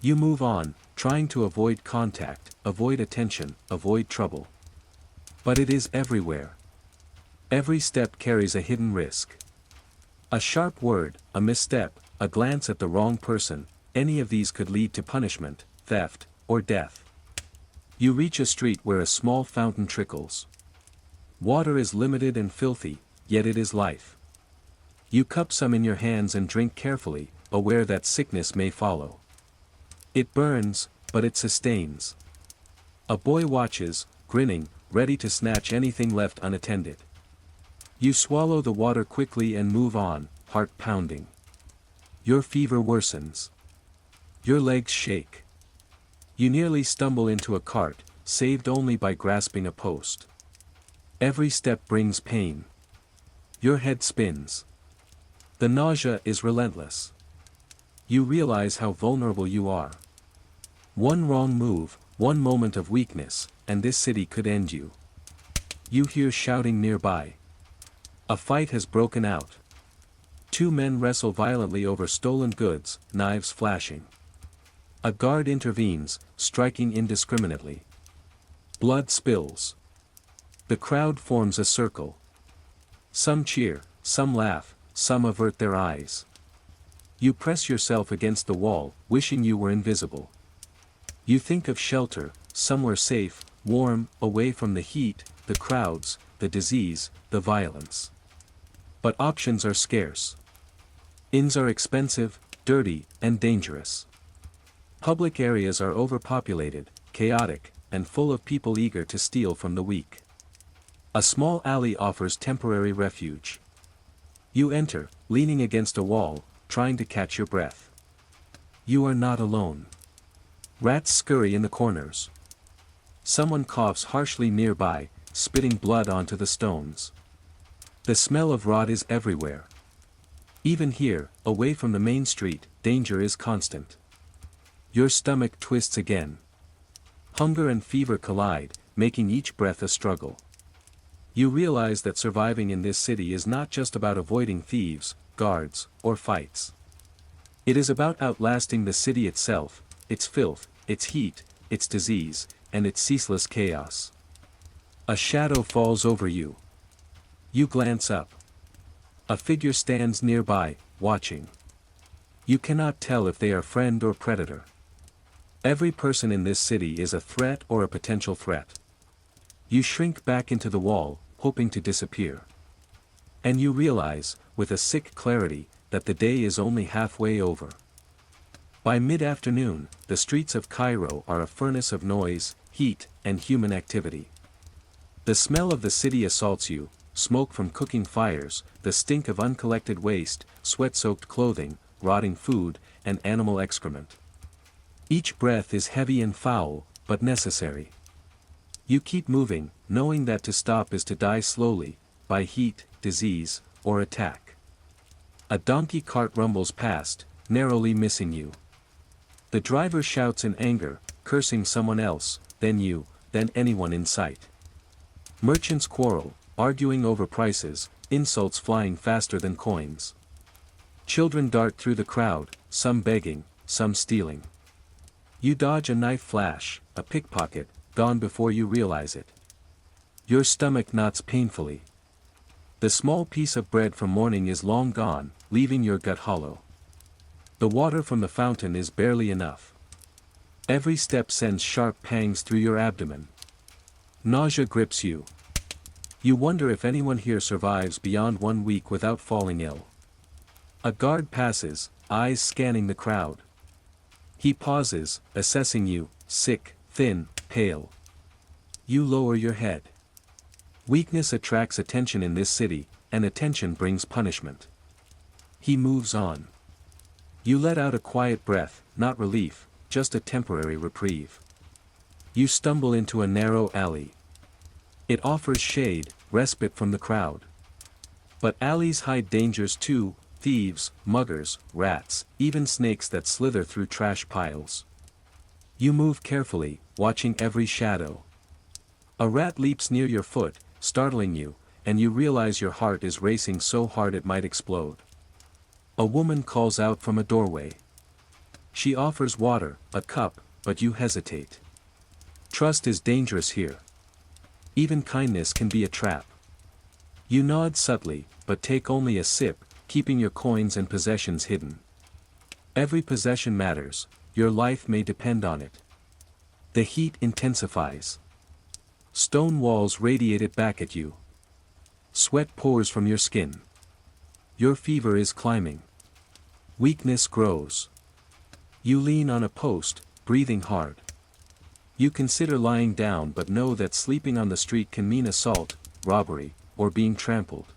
You move on, trying to avoid contact, avoid attention, avoid trouble. But it is everywhere. Every step carries a hidden risk. A sharp word, a misstep, a glance at the wrong person, any of these could lead to punishment, theft, or death. You reach a street where a small fountain trickles. Water is limited and filthy, yet it is life. You cup some in your hands and drink carefully, aware that sickness may follow. It burns, but it sustains. A boy watches, grinning, ready to snatch anything left unattended. You swallow the water quickly and move on, heart pounding. Your fever worsens. Your legs shake. You nearly stumble into a cart, saved only by grasping a post. Every step brings pain. Your head spins. The nausea is relentless. You realize how vulnerable you are. One wrong move, one moment of weakness, and this city could end you. You hear shouting nearby. A fight has broken out. Two men wrestle violently over stolen goods, knives flashing. A guard intervenes, striking indiscriminately. Blood spills. The crowd forms a circle. Some cheer, some laugh, some avert their eyes. You press yourself against the wall, wishing you were invisible. You think of shelter, somewhere safe, warm, away from the heat, the crowds, the disease, the violence. But options are scarce. Inns are expensive, dirty, and dangerous. Public areas are overpopulated, chaotic, and full of people eager to steal from the weak. A small alley offers temporary refuge. You enter, leaning against a wall, trying to catch your breath. You are not alone. Rats scurry in the corners. Someone coughs harshly nearby, spitting blood onto the stones. The smell of rot is everywhere. Even here, away from the main street, danger is constant. Your stomach twists again. Hunger and fever collide, making each breath a struggle. You realize that surviving in this city is not just about avoiding thieves, guards, or fights. It is about outlasting the city itself, its filth, its heat, its disease, and its ceaseless chaos. A shadow falls over you. You glance up. A figure stands nearby, watching. You cannot tell if they are friend or predator. Every person in this city is a threat or a potential threat. You shrink back into the wall, hoping to disappear. And you realize, with a sick clarity, that the day is only halfway over. By mid-afternoon, the streets of Cairo are a furnace of noise, heat, and human activity. The smell of the city assaults you, smoke from cooking fires, the stink of uncollected waste, sweat-soaked clothing, rotting food, and animal excrement. Each breath is heavy and foul, but necessary. You keep moving, knowing that to stop is to die slowly, by heat, disease, or attack. A donkey cart rumbles past, narrowly missing you. The driver shouts in anger, cursing someone else, then you, then anyone in sight. Merchants quarrel, arguing over prices, insults flying faster than coins. Children dart through the crowd, some begging, some stealing. You dodge a knife flash, a pickpocket, gone before you realize it. Your stomach knots painfully. The small piece of bread from morning is long gone, leaving your gut hollow. The water from the fountain is barely enough. Every step sends sharp pangs through your abdomen. Nausea grips you. You wonder if anyone here survives beyond 1 week without falling ill. A guard passes, eyes scanning the crowd. He pauses, assessing you, sick, thin, pale. You lower your head. Weakness attracts attention in this city, and attention brings punishment. He moves on. You let out a quiet breath, not relief, just a temporary reprieve. You stumble into a narrow alley. It offers shade, respite from the crowd. But alleys hide dangers too: thieves, muggers, rats, even snakes that slither through trash piles. You move carefully, watching every shadow. A rat leaps near your foot, startling you, and you realize your heart is racing so hard it might explode. A woman calls out from a doorway. She offers water, a cup, but you hesitate. Trust is dangerous here. Even kindness can be a trap. You nod subtly, but take only a sip, keeping your coins and possessions hidden. Every possession matters, your life may depend on it. The heat intensifies. Stone walls radiate it back at you. Sweat pours from your skin. Your fever is climbing. Weakness grows. You lean on a post, breathing hard. You consider lying down but know that sleeping on the street can mean assault, robbery, or being trampled.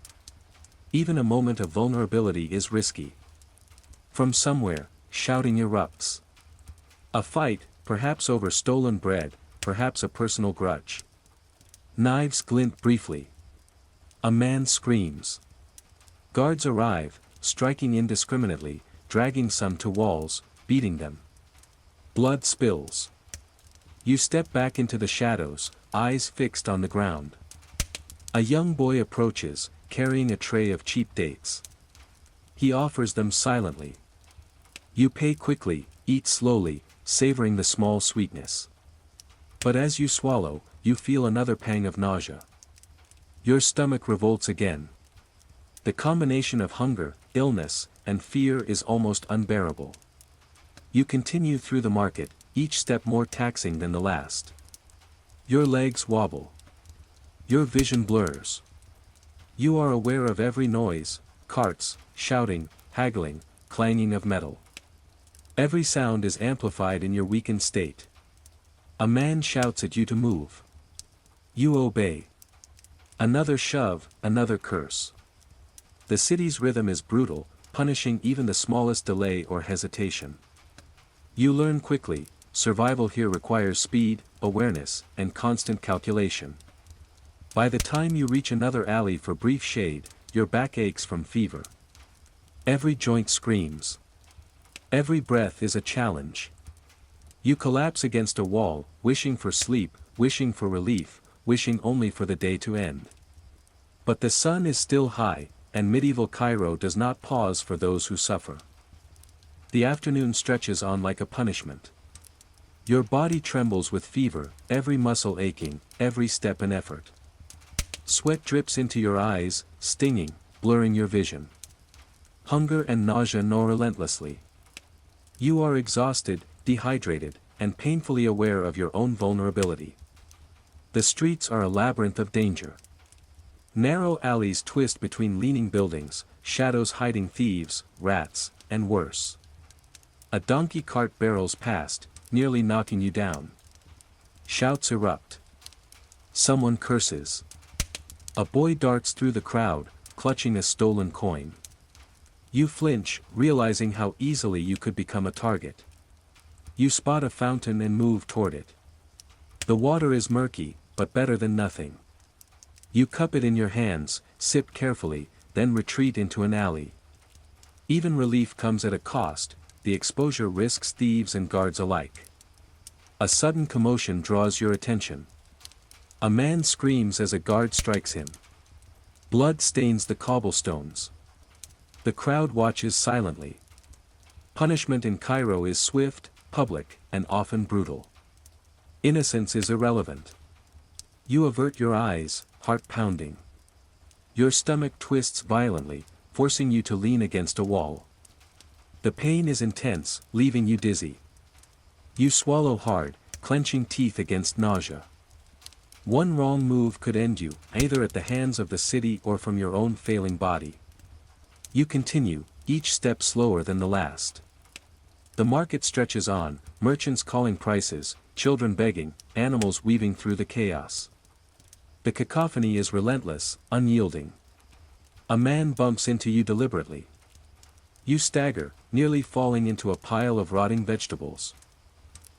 Even a moment of vulnerability is risky. From somewhere, shouting erupts. A fight, perhaps over stolen bread, perhaps a personal grudge. Knives glint briefly. A man screams. Guards arrive, striking indiscriminately, dragging some to walls, beating them. Blood spills. You step back into the shadows, eyes fixed on the ground. A young boy approaches, carrying a tray of cheap dates. He offers them silently. You pay quickly, eat slowly, savoring the small sweetness. But as you swallow, you feel another pang of nausea. Your stomach revolts again. The combination of hunger, illness, and fear is almost unbearable. You continue through the market, each step more taxing than the last. Your legs wobble. Your vision blurs. You are aware of every noise: carts, shouting, haggling, clanging of metal. Every sound is amplified in your weakened state. A man shouts at you to move. You obey. Another shove, another curse. The city's rhythm is brutal, punishing even the smallest delay or hesitation. You learn quickly, survival here requires speed, awareness, and constant calculation. By the time you reach another alley for brief shade, your back aches from fever. Every joint screams. Every breath is a challenge. You collapse against a wall, wishing for sleep, wishing for relief, wishing only for the day to end. But the sun is still high, and medieval Cairo does not pause for those who suffer. The afternoon stretches on like a punishment. Your body trembles with fever, every muscle aching, every step an effort. Sweat drips into your eyes, stinging, blurring your vision. Hunger and nausea gnaw relentlessly. You are exhausted, dehydrated, and painfully aware of your own vulnerability. The streets are a labyrinth of danger. Narrow alleys twist between leaning buildings, shadows hiding thieves, rats, and worse. A donkey cart barrels past, nearly knocking you down. Shouts erupt. Someone curses. A boy darts through the crowd, clutching a stolen coin. You flinch, realizing how easily you could become a target. You spot a fountain and move toward it. The water is murky, but better than nothing. You cup it in your hands, sip carefully, then retreat into an alley. Even relief comes at a cost, the exposure risks thieves and guards alike. A sudden commotion draws your attention. A man screams as a guard strikes him. Blood stains the cobblestones. The crowd watches silently. Punishment in Cairo is swift, public, and often brutal. Innocence is irrelevant. You avert your eyes, heart pounding. Your stomach twists violently, forcing you to lean against a wall. The pain is intense, leaving you dizzy. You swallow hard, clenching teeth against nausea. One wrong move could end you, either at the hands of the city or from your own failing body. You continue, each step slower than the last. The market stretches on, merchants calling prices, children begging, animals weaving through the chaos. The cacophony is relentless, unyielding. A man bumps into you deliberately. You stagger, nearly falling into a pile of rotting vegetables.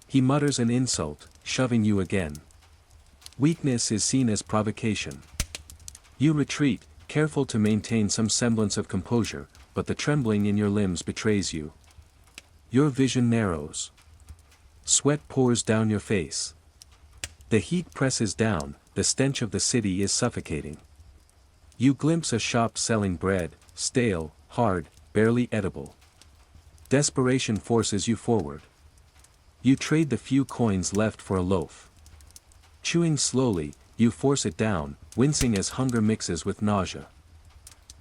He mutters an insult, shoving you again. Weakness is seen as provocation. You retreat, careful to maintain some semblance of composure, but the trembling in your limbs betrays you. Your vision narrows. Sweat pours down your face. The heat presses down, the stench of the city is suffocating. You glimpse a shop selling bread, stale, hard, barely edible. Desperation forces you forward. You trade the few coins left for a loaf. Chewing slowly, you force it down, wincing as hunger mixes with nausea.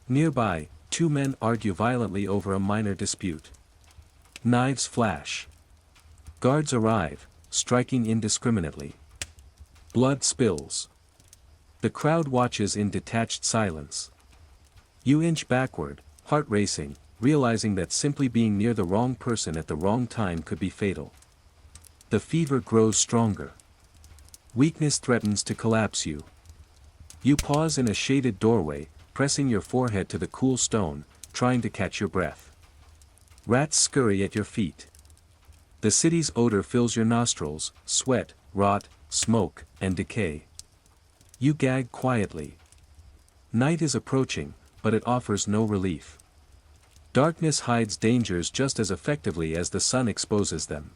Nearby, two men argue violently over a minor dispute. Knives flash. Guards arrive, striking indiscriminately. Blood spills. The crowd watches in detached silence. You inch backward, heart racing, realizing that simply being near the wrong person at the wrong time could be fatal. The fever grows stronger. Weakness threatens to collapse you. You pause in a shaded doorway, pressing your forehead to the cool stone, trying to catch your breath. Rats scurry at your feet. The city's odor fills your nostrils, sweat, rot, smoke, and decay. You gag quietly. Night is approaching, but it offers no relief. Darkness hides dangers just as effectively as the sun exposes them.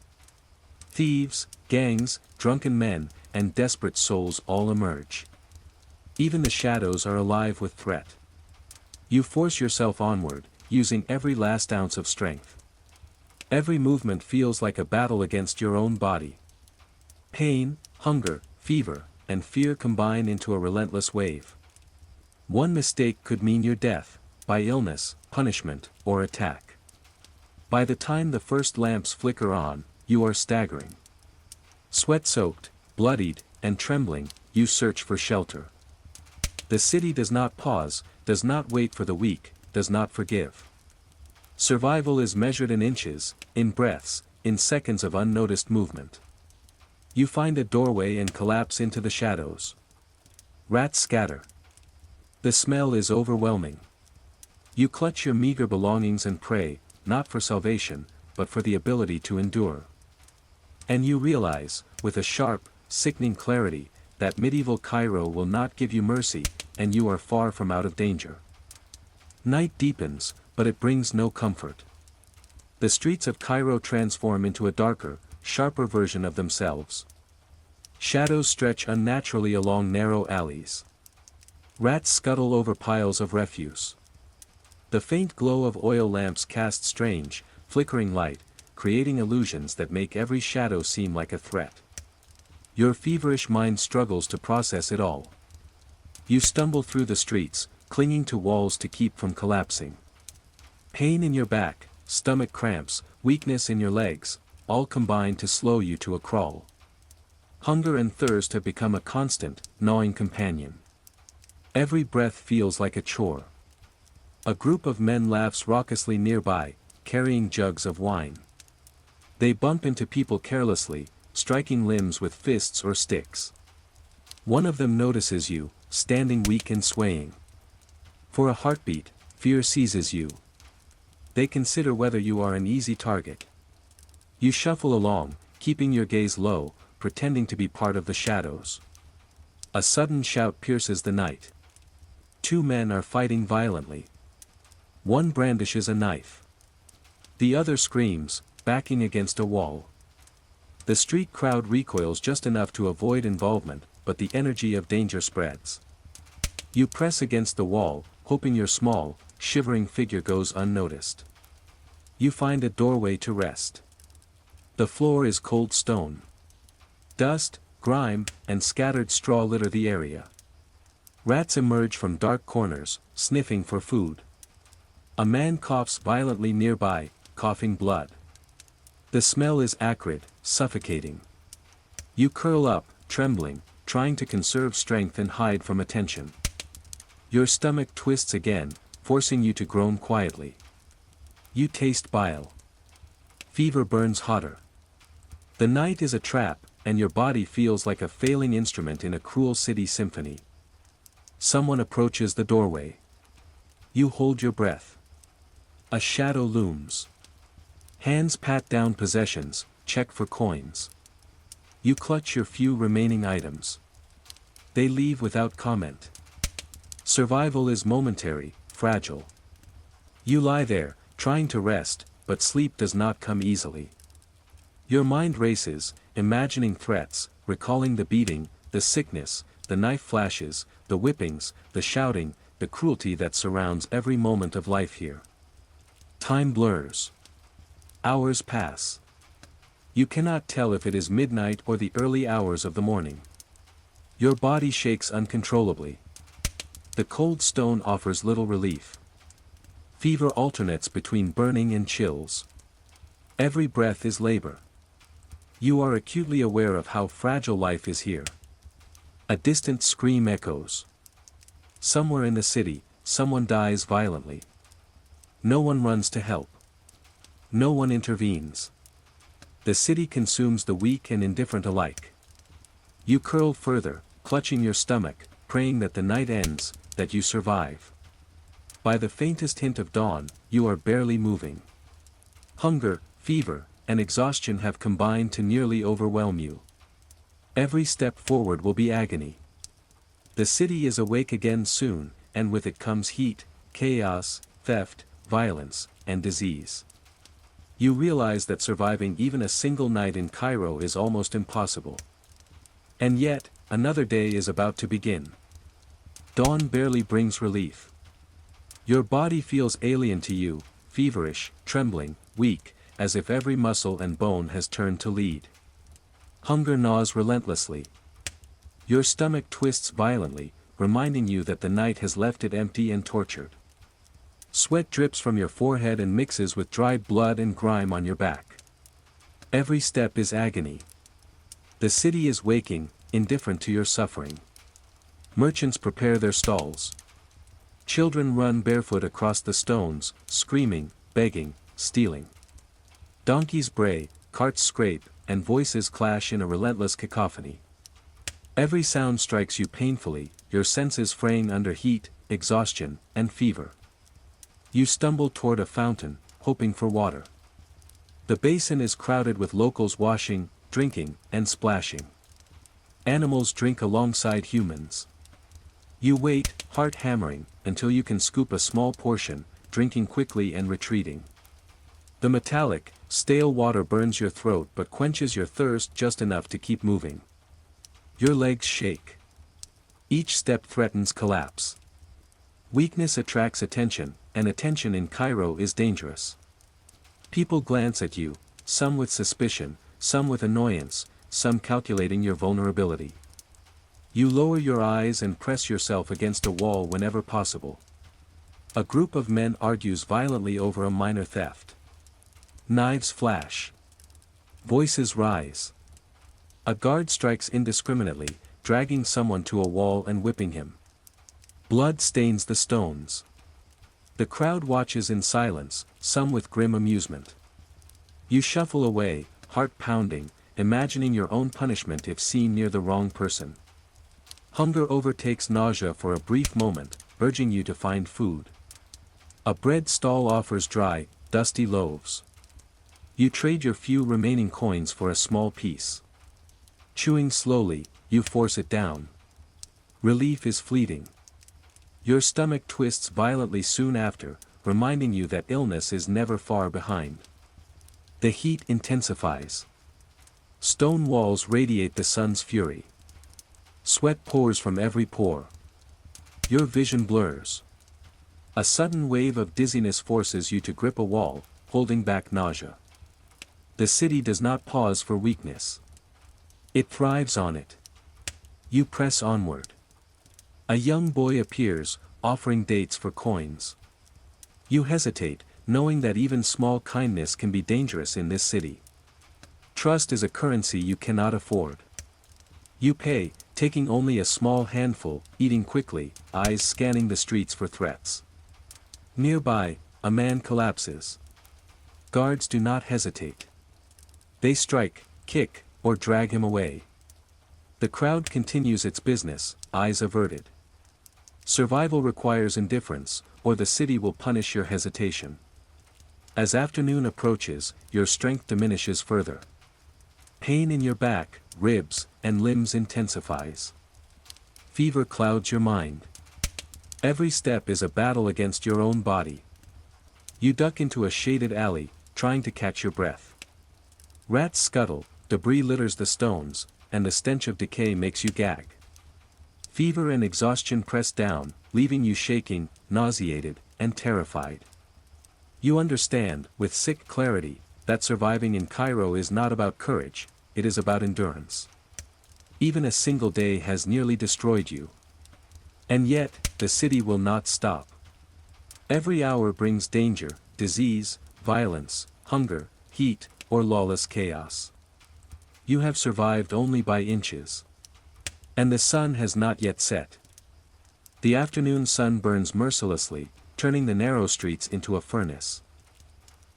Thieves, gangs, drunken men, and desperate souls all emerge. Even the shadows are alive with threat. You force yourself onward, using every last ounce of strength. Every movement feels like a battle against your own body. Pain, hunger, fever, and fear combine into a relentless wave. One mistake could mean your death, by illness, punishment, or attack. By the time the first lamps flicker on, you are staggering. Sweat-soaked, bloodied, and trembling, you search for shelter. The city does not pause, does not wait for the weak, does not forgive. Survival is measured in inches, in breaths, in seconds of unnoticed movement. You find a doorway and collapse into the shadows. Rats scatter. The smell is overwhelming. You clutch your meager belongings and pray, not for salvation, but for the ability to endure. And you realize, with a sharp, sickening clarity, that medieval Cairo will not give you mercy, and you are far from out of danger. Night deepens, but it brings no comfort. The streets of Cairo transform into a darker, sharper version of themselves. Shadows stretch unnaturally along narrow alleys. Rats scuttle over piles of refuse. The faint glow of oil lamps casts strange, flickering light, creating illusions that make every shadow seem like a threat. Your feverish mind struggles to process it all. You stumble through the streets, clinging to walls to keep from collapsing. Pain in your back, stomach cramps, weakness in your legs, all combine to slow you to a crawl. Hunger and thirst have become a constant, gnawing companion. Every breath feels like a chore. A group of men laughs raucously nearby, carrying jugs of wine. They bump into people carelessly, striking limbs with fists or sticks. One of them notices you, standing weak and swaying. For a heartbeat, fear seizes you. They consider whether you are an easy target. You shuffle along, keeping your gaze low, pretending to be part of the shadows. A sudden shout pierces the night. Two men are fighting violently. One brandishes a knife. The other screams, backing against a wall. The street crowd recoils just enough to avoid involvement, but the energy of danger spreads. You press against the wall, hoping your small, shivering figure goes unnoticed. You find a doorway to rest. The floor is cold stone. Dust, grime, and scattered straw litter the area. Rats emerge from dark corners, sniffing for food. A man coughs violently nearby, coughing blood. The smell is acrid, suffocating. You curl up, trembling, trying to conserve strength and hide from attention. Your stomach twists again, forcing you to groan quietly. You taste bile. Fever burns hotter. The night is a trap, and your body feels like a failing instrument in a cruel city symphony. Someone approaches the doorway. You hold your breath. A shadow looms. Hands pat down possessions, check for coins. You clutch your few remaining items. They leave without comment. Survival is momentary, fragile. You lie there, trying to rest, but sleep does not come easily. Your mind races, imagining threats, recalling the beating, the sickness, the knife flashes, the whippings, the shouting, the cruelty that surrounds every moment of life here. Time blurs. Hours pass. You cannot tell if it is midnight or the early hours of the morning. Your body shakes uncontrollably. The cold stone offers little relief. Fever alternates between burning and chills. Every breath is labor. You are acutely aware of how fragile life is here. A distant scream echoes. Somewhere in the city, someone dies violently. No one runs to help. No one intervenes. The city consumes the weak and indifferent alike. You curl further, clutching your stomach, praying that the night ends, that you survive. By the faintest hint of dawn, you are barely moving. Hunger, fever, and exhaustion have combined to nearly overwhelm you. Every step forward will be agony. The city is awake again soon, and with it comes heat, chaos, theft, violence, and disease. You realize that surviving even a single night in Cairo is almost impossible. And yet, another day is about to begin. Dawn barely brings relief. Your body feels alien to you, feverish, trembling, weak, as if every muscle and bone has turned to lead. Hunger gnaws relentlessly. Your stomach twists violently, reminding you that the night has left it empty and tortured. Sweat drips from your forehead and mixes with dried blood and grime on your back. Every step is agony. The city is waking, indifferent to your suffering. Merchants prepare their stalls. Children run barefoot across the stones, screaming, begging, stealing. Donkeys bray, carts scrape, and voices clash in a relentless cacophony. Every sound strikes you painfully, your senses fraying under heat, exhaustion, and fever. You stumble toward a fountain, hoping for water. The basin is crowded with locals washing, drinking, and splashing. Animals drink alongside humans. You wait, heart hammering, until you can scoop a small portion, drinking quickly and retreating. The metallic, stale water burns your throat but quenches your thirst just enough to keep moving. Your legs shake. Each step threatens collapse. Weakness attracts attention, and attention in Cairo is dangerous. People glance at you, some with suspicion, some with annoyance, some calculating your vulnerability. You lower your eyes and press yourself against a wall whenever possible. A group of men argues violently over a minor theft. Knives flash. Voices rise. A guard strikes indiscriminately, dragging someone to a wall and whipping him. Blood stains the stones. The crowd watches in silence, some with grim amusement. You shuffle away, heart pounding, imagining your own punishment if seen near the wrong person. Hunger overtakes nausea for a brief moment, urging you to find food. A bread stall offers dry, dusty loaves. You trade your few remaining coins for a small piece. Chewing slowly, you force it down. Relief is fleeting. Your stomach twists violently soon after, reminding you that illness is never far behind. The heat intensifies. Stone walls radiate the sun's fury. Sweat pours from every pore. Your vision blurs. A sudden wave of dizziness forces you to grip a wall, holding back nausea. The city does not pause for weakness. It thrives on it. You press onward. A young boy appears, offering dates for coins. You hesitate, knowing that even small kindness can be dangerous in this city. Trust is a currency you cannot afford. You pay, taking only a small handful, eating quickly, eyes scanning the streets for threats. Nearby, a man collapses. Guards do not hesitate. They strike, kick, or drag him away. The crowd continues its business, eyes averted. Survival requires indifference, or the city will punish your hesitation. As afternoon approaches, your strength diminishes further. Pain in your back, ribs, and limbs intensifies. Fever clouds your mind. Every step is a battle against your own body. You duck into a shaded alley, trying to catch your breath. Rats scuttle, debris litters the stones, and the stench of decay makes you gag. Fever and exhaustion press down, leaving you shaking, nauseated, and terrified. You understand, with sick clarity, that surviving in Cairo is not about courage, it is about endurance. Even a single day has nearly destroyed you. And yet, the city will not stop. Every hour brings danger, disease, violence, hunger, heat, or lawless chaos. You have survived only by inches. And the sun has not yet set. The afternoon sun burns mercilessly, turning the narrow streets into a furnace.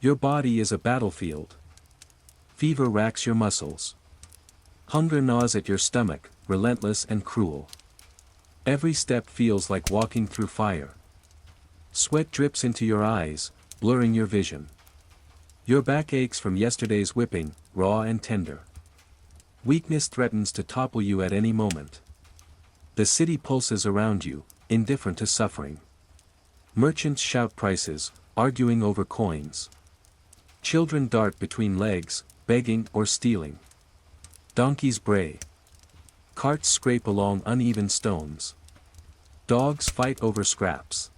Your body is a battlefield. Fever racks your muscles. Hunger gnaws at your stomach, relentless and cruel. Every step feels like walking through fire. Sweat drips into your eyes, blurring your vision. Your back aches from yesterday's whipping, raw and tender. Weakness threatens to topple you at any moment. The city pulses around you, indifferent to suffering. Merchants shout prices, arguing over coins. Children dart between legs, begging or stealing. Donkeys bray. Carts scrape along uneven stones. Dogs fight over scraps.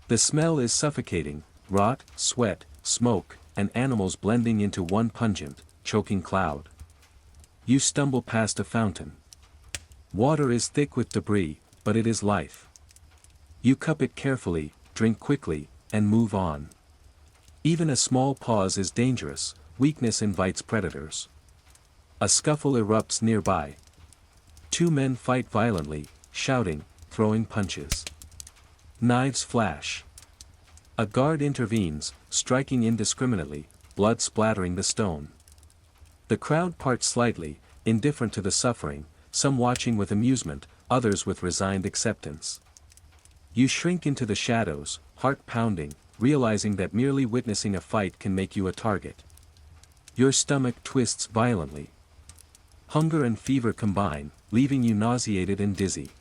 The smell is suffocating, rot, sweat, smoke, and animals blending into one pungent, choking cloud. You stumble past a fountain. Water is thick with debris, but it is life. You cup it carefully, drink quickly, and move on. Even a small pause is dangerous, weakness invites predators. A scuffle erupts nearby. Two men fight violently, shouting, throwing punches. Knives flash. A guard intervenes, striking indiscriminately, blood splattering the stone. The crowd parts slightly, indifferent to the suffering, some watching with amusement, others with resigned acceptance. You shrink into the shadows, heart pounding, realizing that merely witnessing a fight can make you a target. Your stomach twists violently. Hunger and fever combine, leaving you nauseated and dizzy.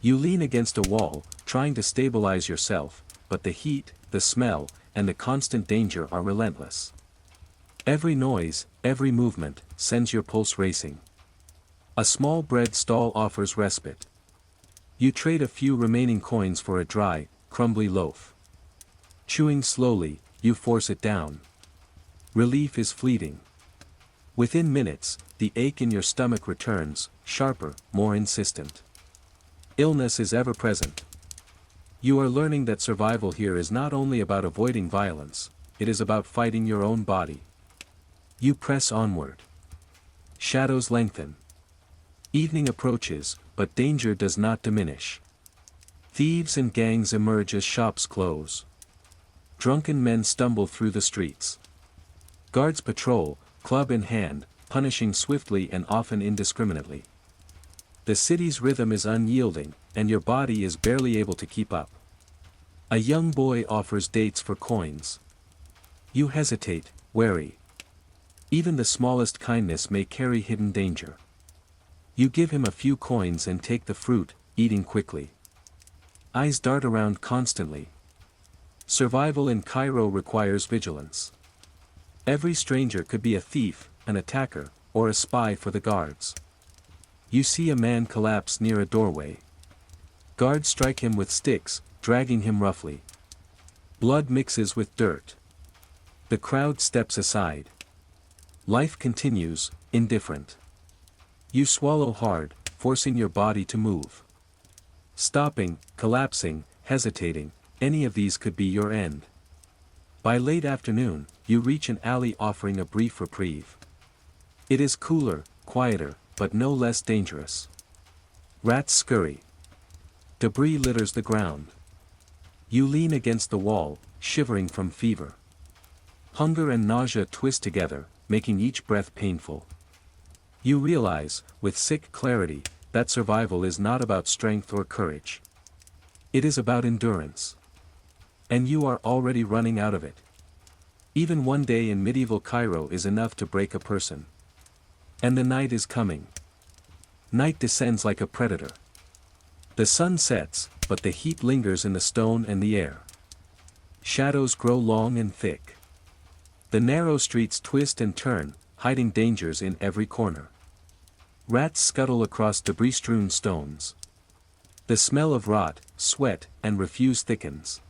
You lean against a wall, trying to stabilize yourself, but the heat, the smell, and the constant danger are relentless. Every noise, every movement, sends your pulse racing. A small bread stall offers respite. You trade a few remaining coins for a dry, crumbly loaf. Chewing slowly, you force it down. Relief is fleeting. Within minutes, the ache in your stomach returns, sharper, more insistent. Illness is ever present. You are learning that survival here is not only about avoiding violence, it is about fighting your own body. You press onward. Shadows lengthen. Evening approaches, but danger does not diminish. Thieves and gangs emerge as shops close. Drunken men stumble through the streets. Guards patrol, club in hand, punishing swiftly and often indiscriminately. The city's rhythm is unyielding, and your body is barely able to keep up. A young boy offers dates for coins. You hesitate, wary. Even the smallest kindness may carry hidden danger. You give him a few coins and take the fruit, eating quickly. Eyes dart around constantly. Survival in Cairo requires vigilance. Every stranger could be a thief, an attacker, or a spy for the guards. You see a man collapse near a doorway. Guards strike him with sticks, dragging him roughly. Blood mixes with dirt. The crowd steps aside. Life continues, indifferent. You swallow hard, forcing your body to move. Stopping, collapsing, hesitating, any of these could be your end. By late afternoon, you reach an alley offering a brief reprieve. It is cooler, quieter, but no less dangerous. Rats scurry. Debris litters the ground. You lean against the wall, shivering from fever. Hunger and nausea twist together, making each breath painful. You realize, with sick clarity, that survival is not about strength or courage. It is about endurance. And you are already running out of it. Even one day in medieval Cairo is enough to break a person. And the night is coming. Night descends like a predator. The sun sets, but the heat lingers in the stone and the air. Shadows grow long and thick. The narrow streets twist and turn, hiding dangers in every corner. Rats scuttle across debris-strewn stones. The smell of rot, sweat, and refuse thickens.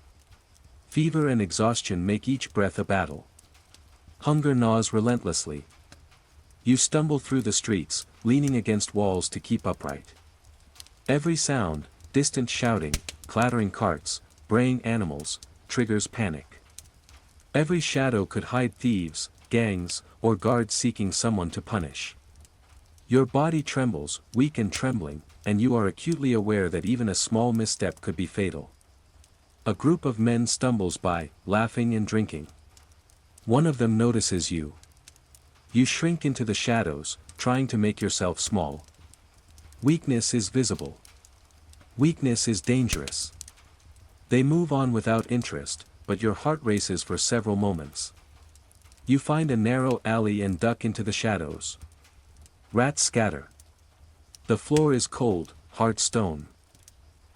Fever and exhaustion make each breath a battle. Hunger gnaws relentlessly. You stumble through the streets, leaning against walls to keep upright. Every sound, distant shouting, clattering carts, braying animals, triggers panic. Every shadow could hide thieves, gangs, or guards seeking someone to punish. Your body trembles, weak and trembling, and you are acutely aware that even a small misstep could be fatal. A group of men stumbles by, laughing and drinking. One of them notices you. You shrink into the shadows, trying to make yourself small. Weakness is visible. Weakness is dangerous. They move on without interest, but your heart races for several moments. You find a narrow alley and duck into the shadows. Rats scatter. The floor is cold, hard stone.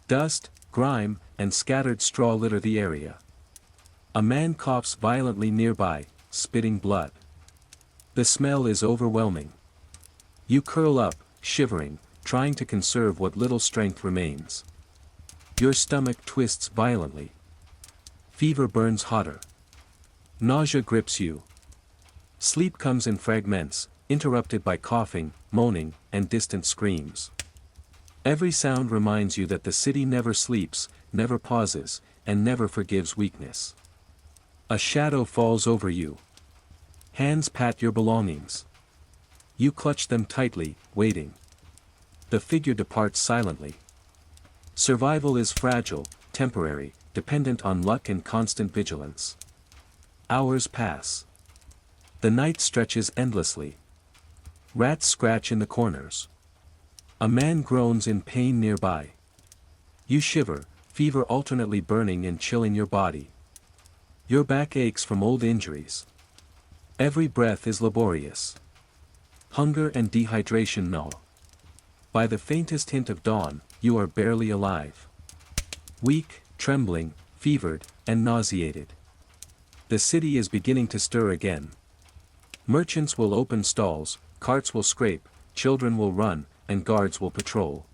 Dust, grime, and scattered straw litter the area. A man coughs violently nearby, spitting blood. The smell is overwhelming. You curl up, shivering, trying to conserve what little strength remains. Your stomach twists violently. Fever burns hotter. Nausea grips you. Sleep comes in fragments, interrupted by coughing, moaning, and distant screams. Every sound reminds you that the city never sleeps, never pauses, and never forgives weakness. A shadow falls over you. Hands pat your belongings. You clutch them tightly, waiting. The figure departs silently. Survival is fragile, temporary, dependent on luck and constant vigilance. Hours pass. The night stretches endlessly. Rats scratch in the corners. A man groans in pain nearby. You shiver, fever alternately burning and chilling your body. Your back aches from old injuries. Every breath is laborious. Hunger and dehydration gnaw. By the faintest hint of dawn, you are barely alive. Weak, trembling, fevered, and nauseated. The city is beginning to stir again. Merchants will open stalls, carts will scrape, children will run, and guards will patrol.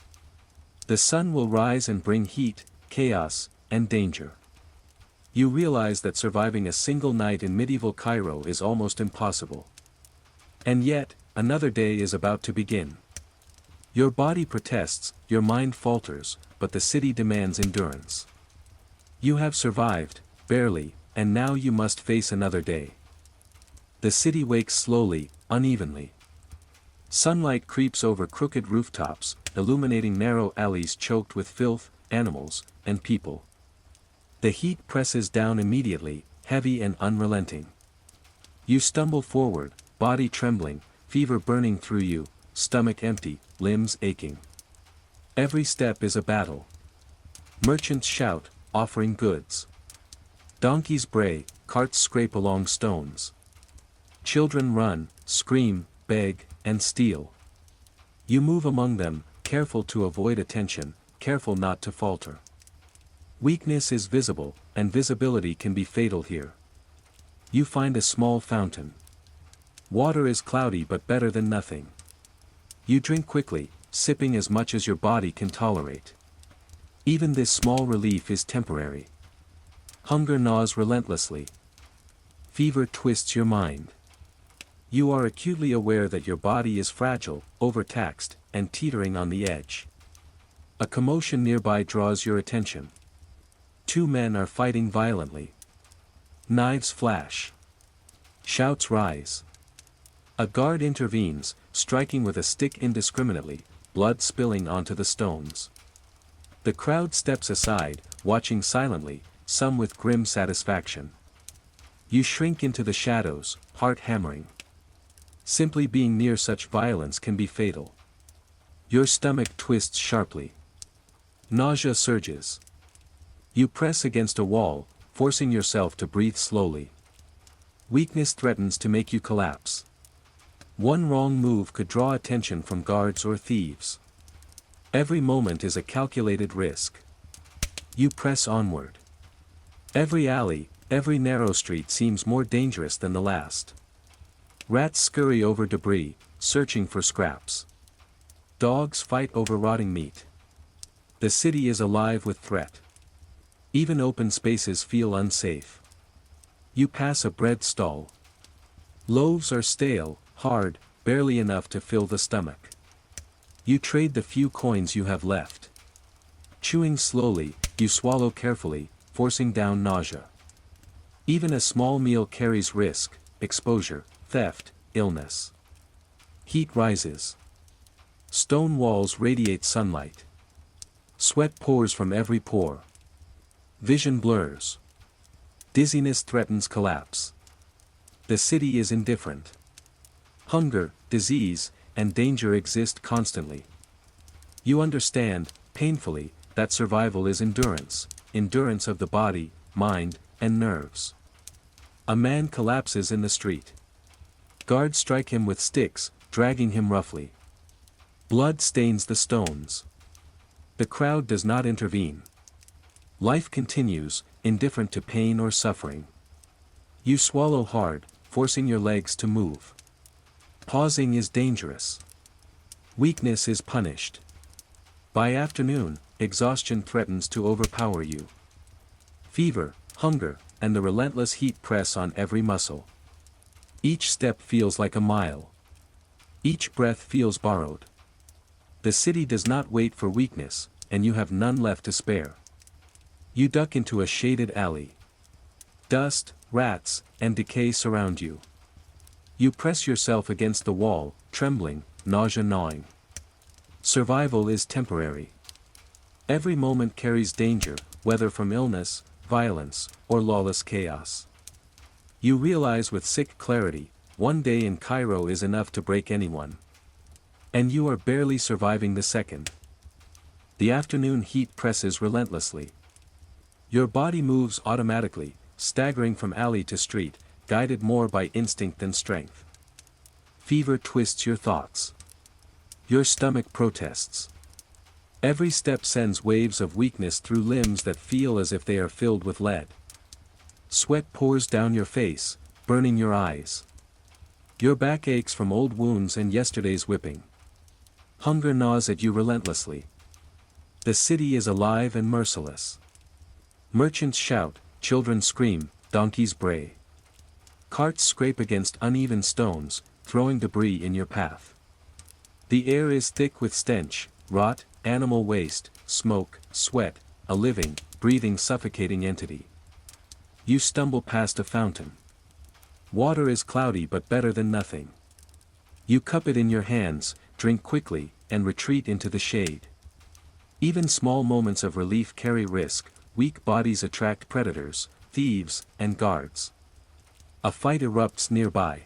The sun will rise and bring heat, chaos, and danger. You realize that surviving a single night in medieval Cairo is almost impossible. And yet, another day is about to begin. Your body protests, your mind falters, but the city demands endurance. You have survived, barely, and now you must face another day. The city wakes slowly, unevenly. Sunlight creeps over crooked rooftops, illuminating narrow alleys choked with filth, animals, and people. The heat presses down immediately, heavy and unrelenting. You stumble forward, body trembling, fever burning through you, stomach empty, limbs aching. Every step is a battle. Merchants shout, offering goods. Donkeys bray, carts scrape along stones. Children run, scream, beg, and steal. You move among them, careful to avoid attention, careful not to falter. Weakness is visible, and visibility can be fatal here. You find a small fountain. Water is cloudy but better than nothing. You drink quickly, sipping as much as your body can tolerate. Even this small relief is temporary. Hunger gnaws relentlessly. Fever twists your mind. You are acutely aware that your body is fragile, overtaxed, and teetering on the edge. A commotion nearby draws your attention. Two men are fighting violently. Knives flash. Shouts rise. A guard intervenes, striking with a stick indiscriminately, blood spilling onto the stones. The crowd steps aside, watching silently, some with grim satisfaction. You shrink into the shadows, heart hammering. Simply being near such violence can be fatal. Your stomach twists sharply. Nausea surges. You press against a wall, forcing yourself to breathe slowly. Weakness threatens to make you collapse. One wrong move could draw attention from guards or thieves. Every moment is a calculated risk. You press onward. Every alley, every narrow street seems more dangerous than the last. Rats scurry over debris, searching for scraps. Dogs fight over rotting meat. The city is alive with threat. Even open spaces feel unsafe. You pass a bread stall. Loaves are stale, hard, barely enough to fill the stomach. You trade the few coins you have left. Chewing slowly, you swallow carefully, forcing down nausea. Even a small meal carries risk, exposure, theft, illness. Heat rises. Stone walls radiate sunlight. Sweat pours from every pore. Vision blurs. Dizziness threatens collapse. The city is indifferent. Hunger, disease, and danger exist constantly. You understand, painfully, that survival is endurance, endurance of the body, mind, and nerves. A man collapses in the street. Guards strike him with sticks, dragging him roughly. Blood stains the stones. The crowd does not intervene. Life continues, indifferent to pain or suffering. You swallow hard, forcing your legs to move. Pausing is dangerous. Weakness is punished. By afternoon, exhaustion threatens to overpower you. Fever, hunger, and the relentless heat press on every muscle. Each step feels like a mile. Each breath feels borrowed. The city does not wait for weakness, and you have none left to spare. You duck into a shaded alley. Dust, rats, and decay surround you. You press yourself against the wall, trembling, nausea gnawing. Survival is temporary. Every moment carries danger, whether from illness, violence, or lawless chaos. You realize with sick clarity, one day in Cairo is enough to break anyone. And you are barely surviving the second. The afternoon heat presses relentlessly. Your body moves automatically, staggering from alley to street, guided more by instinct than strength. Fever twists your thoughts. Your stomach protests. Every step sends waves of weakness through limbs that feel as if they are filled with lead. Sweat pours down your face, burning your eyes. Your back aches from old wounds and yesterday's whipping. Hunger gnaws at you relentlessly. The city is alive and merciless. Merchants shout, children scream, donkeys bray. Carts scrape against uneven stones, throwing debris in your path. The air is thick with stench, rot, animal waste, smoke, sweat, a living, breathing suffocating entity. You stumble past a fountain. Water is cloudy but better than nothing. You cup it in your hands, drink quickly, and retreat into the shade. Even small moments of relief carry risk, weak bodies attract predators, thieves, and guards. A fight erupts nearby.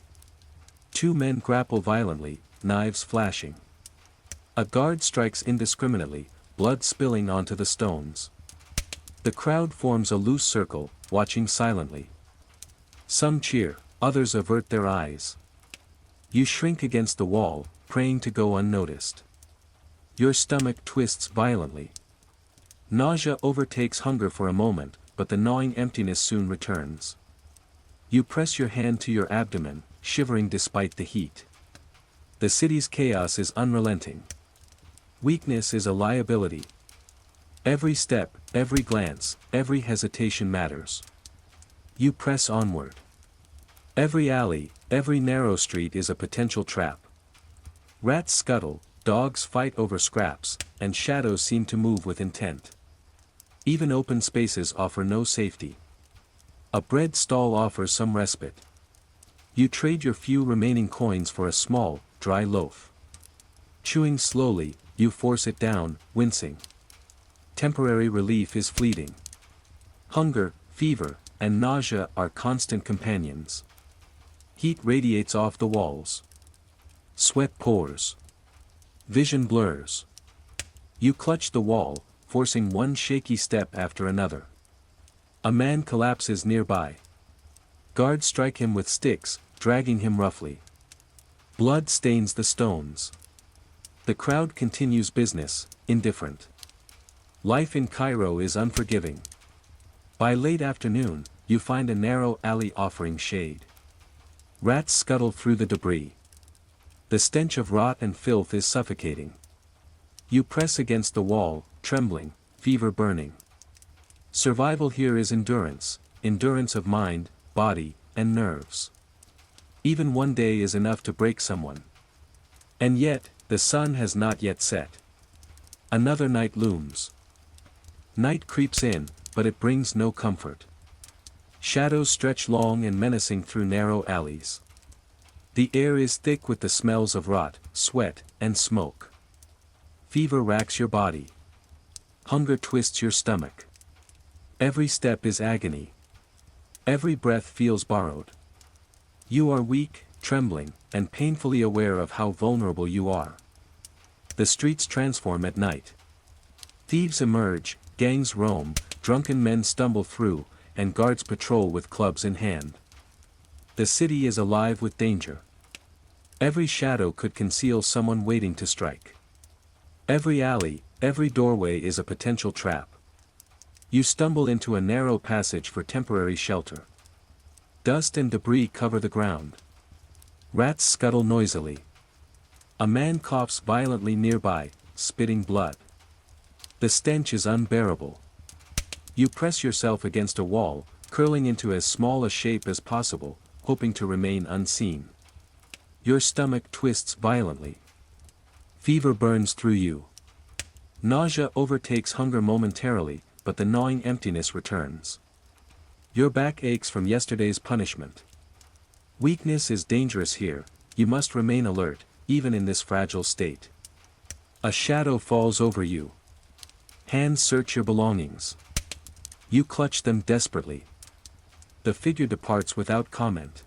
Two men grapple violently, knives flashing. A guard strikes indiscriminately, blood spilling onto the stones. The crowd forms a loose circle, watching silently. Some cheer, others avert their eyes. You shrink against the wall, praying to go unnoticed. Your stomach twists violently. Nausea overtakes hunger for a moment, but the gnawing emptiness soon returns. You press your hand to your abdomen, shivering despite the heat. The city's chaos is unrelenting. Weakness is a liability. Every step, every glance, every hesitation matters. You press onward. Every alley, every narrow street is a potential trap. Rats scuttle, dogs fight over scraps, and shadows seem to move with intent. Even open spaces offer no safety. A bread stall offers some respite. You trade your few remaining coins for a small, dry loaf. Chewing slowly, you force it down, wincing. Temporary relief is fleeting. Hunger, fever, and nausea are constant companions. Heat radiates off the walls. Sweat pours. Vision blurs. You clutch the wall, forcing one shaky step after another. A man collapses nearby. Guards strike him with sticks, dragging him roughly. Blood stains the stones. The crowd continues business, indifferent. Life in Cairo is unforgiving. By late afternoon, you find a narrow alley offering shade. Rats scuttle through the debris. The stench of rot and filth is suffocating. You press against the wall, trembling, fever burning. Survival here is endurance, endurance of mind, body, and nerves. Even one day is enough to break someone. And yet, the sun has not yet set. Another night looms. Night creeps in, but it brings no comfort. Shadows stretch long and menacing through narrow alleys. The air is thick with the smells of rot, sweat, and smoke. Fever racks your body. Hunger twists your stomach. Every step is agony. Every breath feels borrowed. You are weak, trembling, and painfully aware of how vulnerable you are. The streets transform at night. Thieves emerge, gangs roam, drunken men stumble through, and guards patrol with clubs in hand. The city is alive with danger. Every shadow could conceal someone waiting to strike. Every alley, every doorway is a potential trap. You stumble into a narrow passage for temporary shelter. Dust and debris cover the ground. Rats scuttle noisily. A man coughs violently nearby, spitting blood. The stench is unbearable. You press yourself against a wall, curling into as small a shape as possible, hoping to remain unseen. Your stomach twists violently. Fever burns through you. Nausea overtakes hunger momentarily, but the gnawing emptiness returns. Your back aches from yesterday's punishment. Weakness is dangerous here, you must remain alert, even in this fragile state. A shadow falls over you. Hands search your belongings. You clutch them desperately. The figure departs without comment.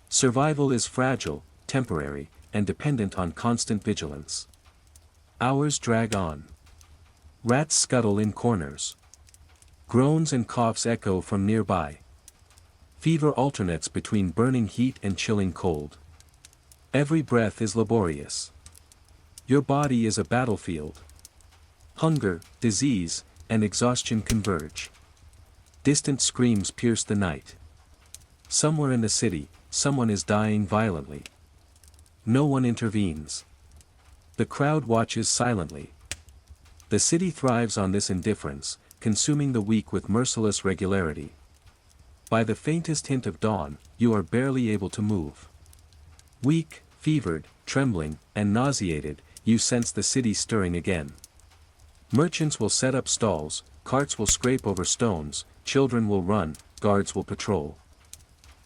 Survival is fragile, temporary, and dependent on constant vigilance. Hours drag on. Rats scuttle in corners. Groans and coughs echo from nearby. Fever alternates between burning heat and chilling cold. Every breath is laborious. Your body is a battlefield. Hunger, disease, and exhaustion converge. Distant screams pierce the night. Somewhere in the city, someone is dying violently. No one intervenes. The crowd watches silently. The city thrives on this indifference, consuming the weak with merciless regularity. By the faintest hint of dawn, you are barely able to move. Weak, fevered, trembling, and nauseated, you sense the city stirring again. Merchants will set up stalls, carts will scrape over stones, children will run, guards will patrol.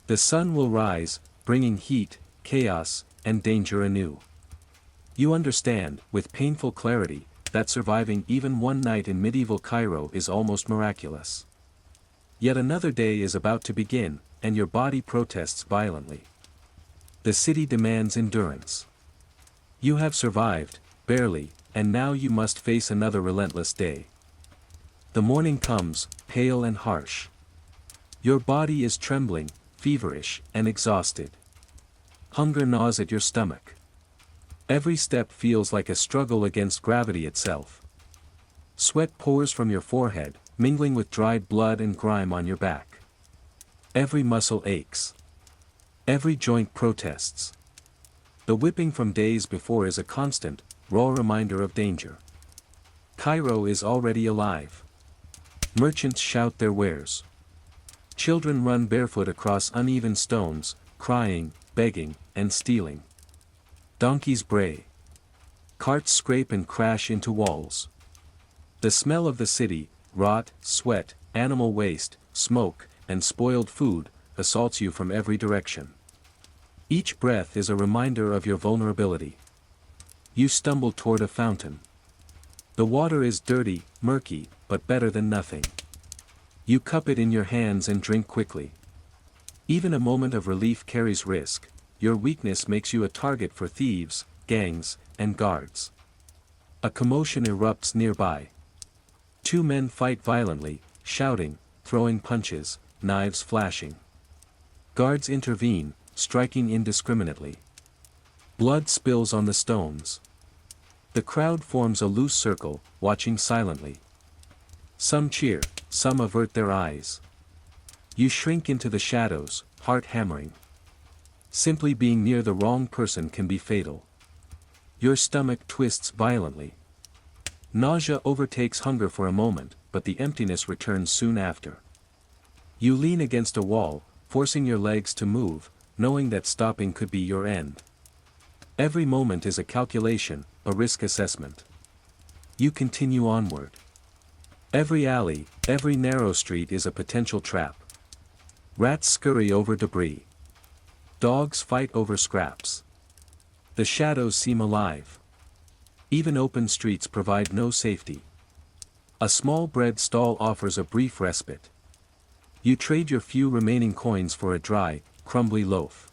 The sun will rise, bringing heat, chaos, and danger anew. You understand, with painful clarity, that surviving even one night in medieval Cairo is almost miraculous. Yet another day is about to begin, and your body protests violently. The city demands endurance. You have survived, barely, and now you must face another relentless day. The morning comes, pale and harsh. Your body is trembling, feverish, and exhausted. Hunger gnaws at your stomach. Every step feels like a struggle against gravity itself. Sweat pours from your forehead, mingling with dried blood and grime on your back. Every muscle aches. Every joint protests. The whipping from days before is a constant, raw reminder of danger. Cairo is already alive. Merchants shout their wares. Children run barefoot across uneven stones, crying, begging, and stealing. Donkeys bray. Carts scrape and crash into walls. The smell of the city, rot, sweat, animal waste, smoke, and spoiled food, assaults you from every direction. Each breath is a reminder of your vulnerability. You stumble toward a fountain. The water is dirty, murky, but better than nothing. You cup it in your hands and drink quickly. Even a moment of relief carries risk. Your weakness makes you a target for thieves, gangs, and guards. A commotion erupts nearby. Two men fight violently, shouting, throwing punches, knives flashing. Guards intervene, striking indiscriminately. Blood spills on the stones. The crowd forms a loose circle, watching silently. Some cheer, some avert their eyes. You shrink into the shadows, heart hammering. Simply being near the wrong person can be fatal. Your stomach twists violently. Nausea overtakes hunger for a moment, but the emptiness returns soon after. You lean against a wall, forcing your legs to move, knowing that stopping could be your end. Every moment is a calculation, a risk assessment. You continue onward. Every alley, every narrow street is a potential trap. Rats scurry over debris. Dogs fight over scraps. The shadows seem alive. Even open streets provide no safety. A small bread stall offers a brief respite. You trade your few remaining coins for a dry, crumbly loaf.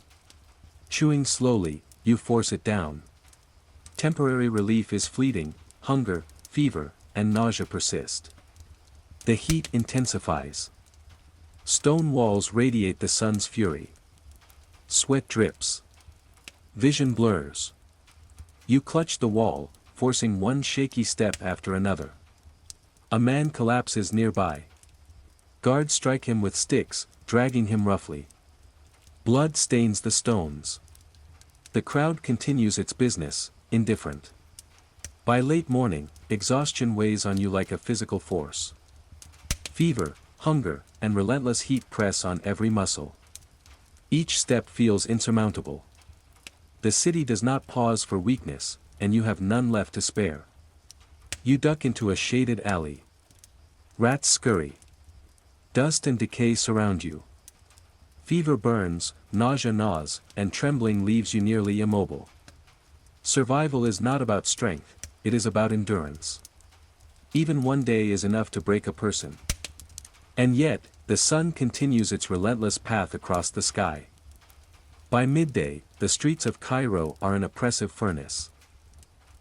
Chewing slowly, you force it down. Temporary relief is fleeting, hunger, fever, and nausea persist. The heat intensifies. Stone walls radiate the sun's fury. Sweat drips. Vision blurs. You clutch the wall, forcing one shaky step after another. A man collapses nearby. Guards strike him with sticks, dragging him roughly. Blood stains the stones. The crowd continues its business, indifferent. By late morning, exhaustion weighs on you like a physical force. Fever, hunger, and relentless heat press on every muscle. Each step feels insurmountable. The city does not pause for weakness, and you have none left to spare. You duck into a shaded alley. Rats scurry. Dust and decay surround you. Fever burns, nausea gnaws, and trembling leaves you nearly immobile. Survival is not about strength, it is about endurance. Even one day is enough to break a person. And yet, the sun continues its relentless path across the sky. By midday, the streets of Cairo are an oppressive furnace.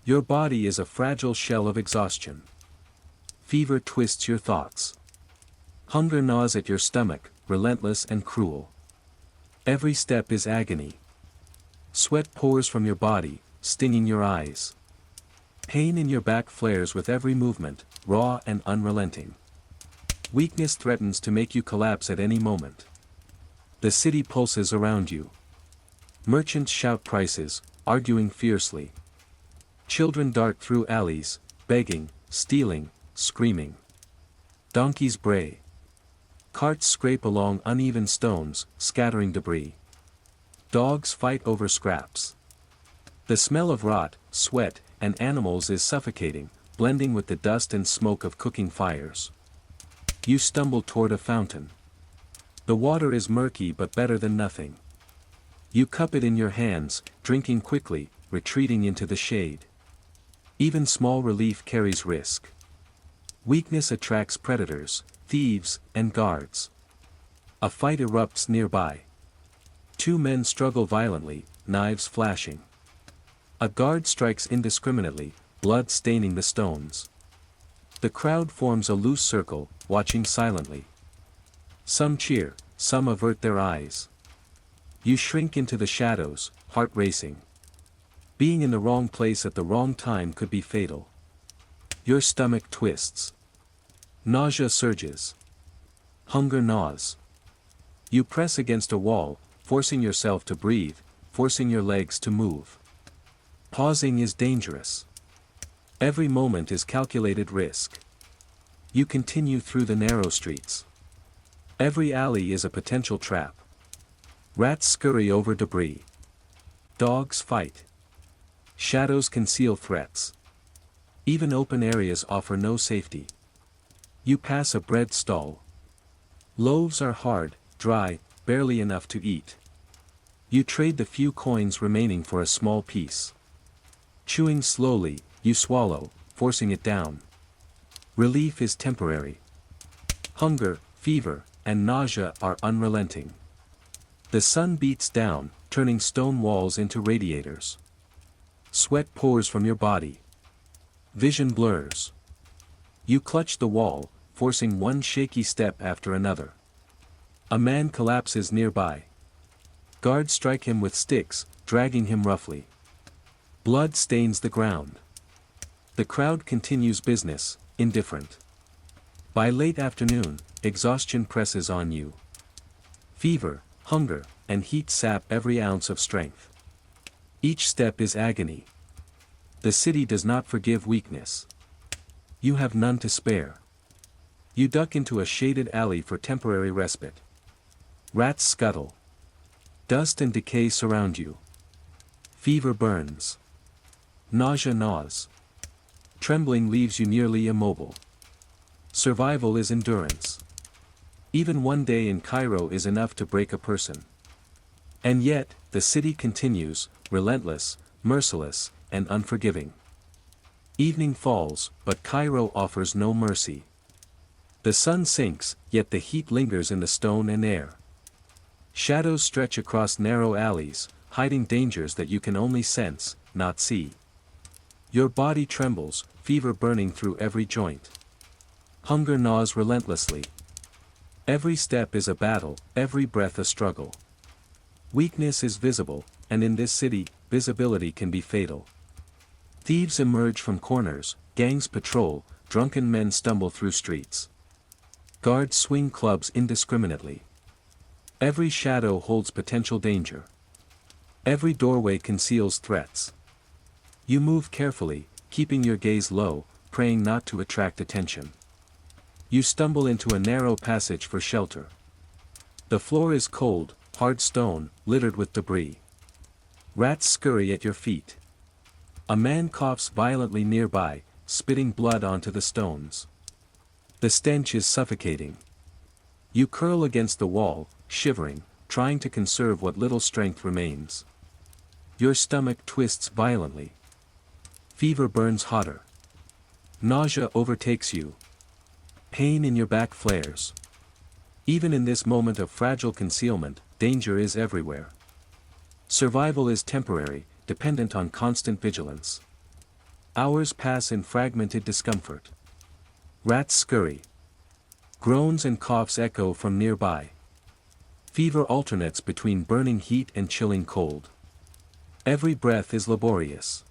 Your body is a fragile shell of exhaustion. Fever twists your thoughts. Hunger gnaws at your stomach, relentless and cruel. Every step is agony. Sweat pours from your body, stinging your eyes. Pain in your back flares with every movement, raw and unrelenting. Weakness threatens to make you collapse at any moment. The city pulses around you. Merchants shout prices, arguing fiercely. Children dart through alleys, begging, stealing, screaming. Donkeys bray. Carts scrape along uneven stones, scattering debris. Dogs fight over scraps. The smell of rot, sweat, and animals is suffocating, blending with the dust and smoke of cooking fires. You stumble toward a fountain. The water is murky but better than nothing. You cup it in your hands, drinking quickly, retreating into the shade. Even small relief carries risk. Weakness attracts predators, thieves, and guards. A fight erupts nearby. Two men struggle violently, knives flashing. A guard strikes indiscriminately, blood staining the stones. The crowd forms a loose circle, watching silently. Some cheer, some avert their eyes. You shrink into the shadows, heart racing. Being in the wrong place at the wrong time could be fatal. Your stomach twists. Nausea surges. Hunger gnaws. You press against a wall, forcing yourself to breathe, forcing your legs to move. Pausing is dangerous. Every moment is calculated risk. You continue through the narrow streets. Every alley is a potential trap. Rats scurry over debris. Dogs fight. Shadows conceal threats. Even open areas offer no safety. You pass a bread stall. Loaves are hard, dry, barely enough to eat. You trade the few coins remaining for a small piece. Chewing slowly, you swallow, forcing it down. Relief is temporary. Hunger, fever, and nausea are unrelenting. The sun beats down, turning stone walls into radiators. Sweat pours from your body. Vision blurs. You clutch the wall, forcing one shaky step after another. A man collapses nearby. Guards strike him with sticks, dragging him roughly. Blood stains the ground. The crowd continues business, indifferent. By late afternoon, exhaustion presses on you. Fever, hunger, and heat sap every ounce of strength. Each step is agony. The city does not forgive weakness. You have none to spare. You duck into a shaded alley for temporary respite. Rats scuttle. Dust and decay surround you. Fever burns. Nausea gnaws. Trembling leaves you nearly immobile. Survival is endurance. Even one day in Cairo is enough to break a person. And yet, the city continues, relentless, merciless, and unforgiving. Evening falls, but Cairo offers no mercy. The sun sinks, yet the heat lingers in the stone and air. Shadows stretch across narrow alleys, hiding dangers that you can only sense, not see. Your body trembles, fever burning through every joint. Hunger gnaws relentlessly. Every step is a battle, every breath a struggle. Weakness is visible, and in this city, visibility can be fatal. Thieves emerge from corners, gangs patrol, drunken men stumble through streets. Guards swing clubs indiscriminately. Every shadow holds potential danger. Every doorway conceals threats. You move carefully, keeping your gaze low, praying not to attract attention. You stumble into a narrow passage for shelter. The floor is cold, hard stone, littered with debris. Rats scurry at your feet. A man coughs violently nearby, spitting blood onto the stones. The stench is suffocating. You curl against the wall, shivering, trying to conserve what little strength remains. Your stomach twists violently. Fever burns hotter. Nausea overtakes you. Pain in your back flares. Even in this moment of fragile concealment, danger is everywhere. Survival is temporary, dependent on constant vigilance. Hours pass in fragmented discomfort. Rats scurry. Groans and coughs echo from nearby. Fever alternates between burning heat and chilling cold. Every breath is laborious.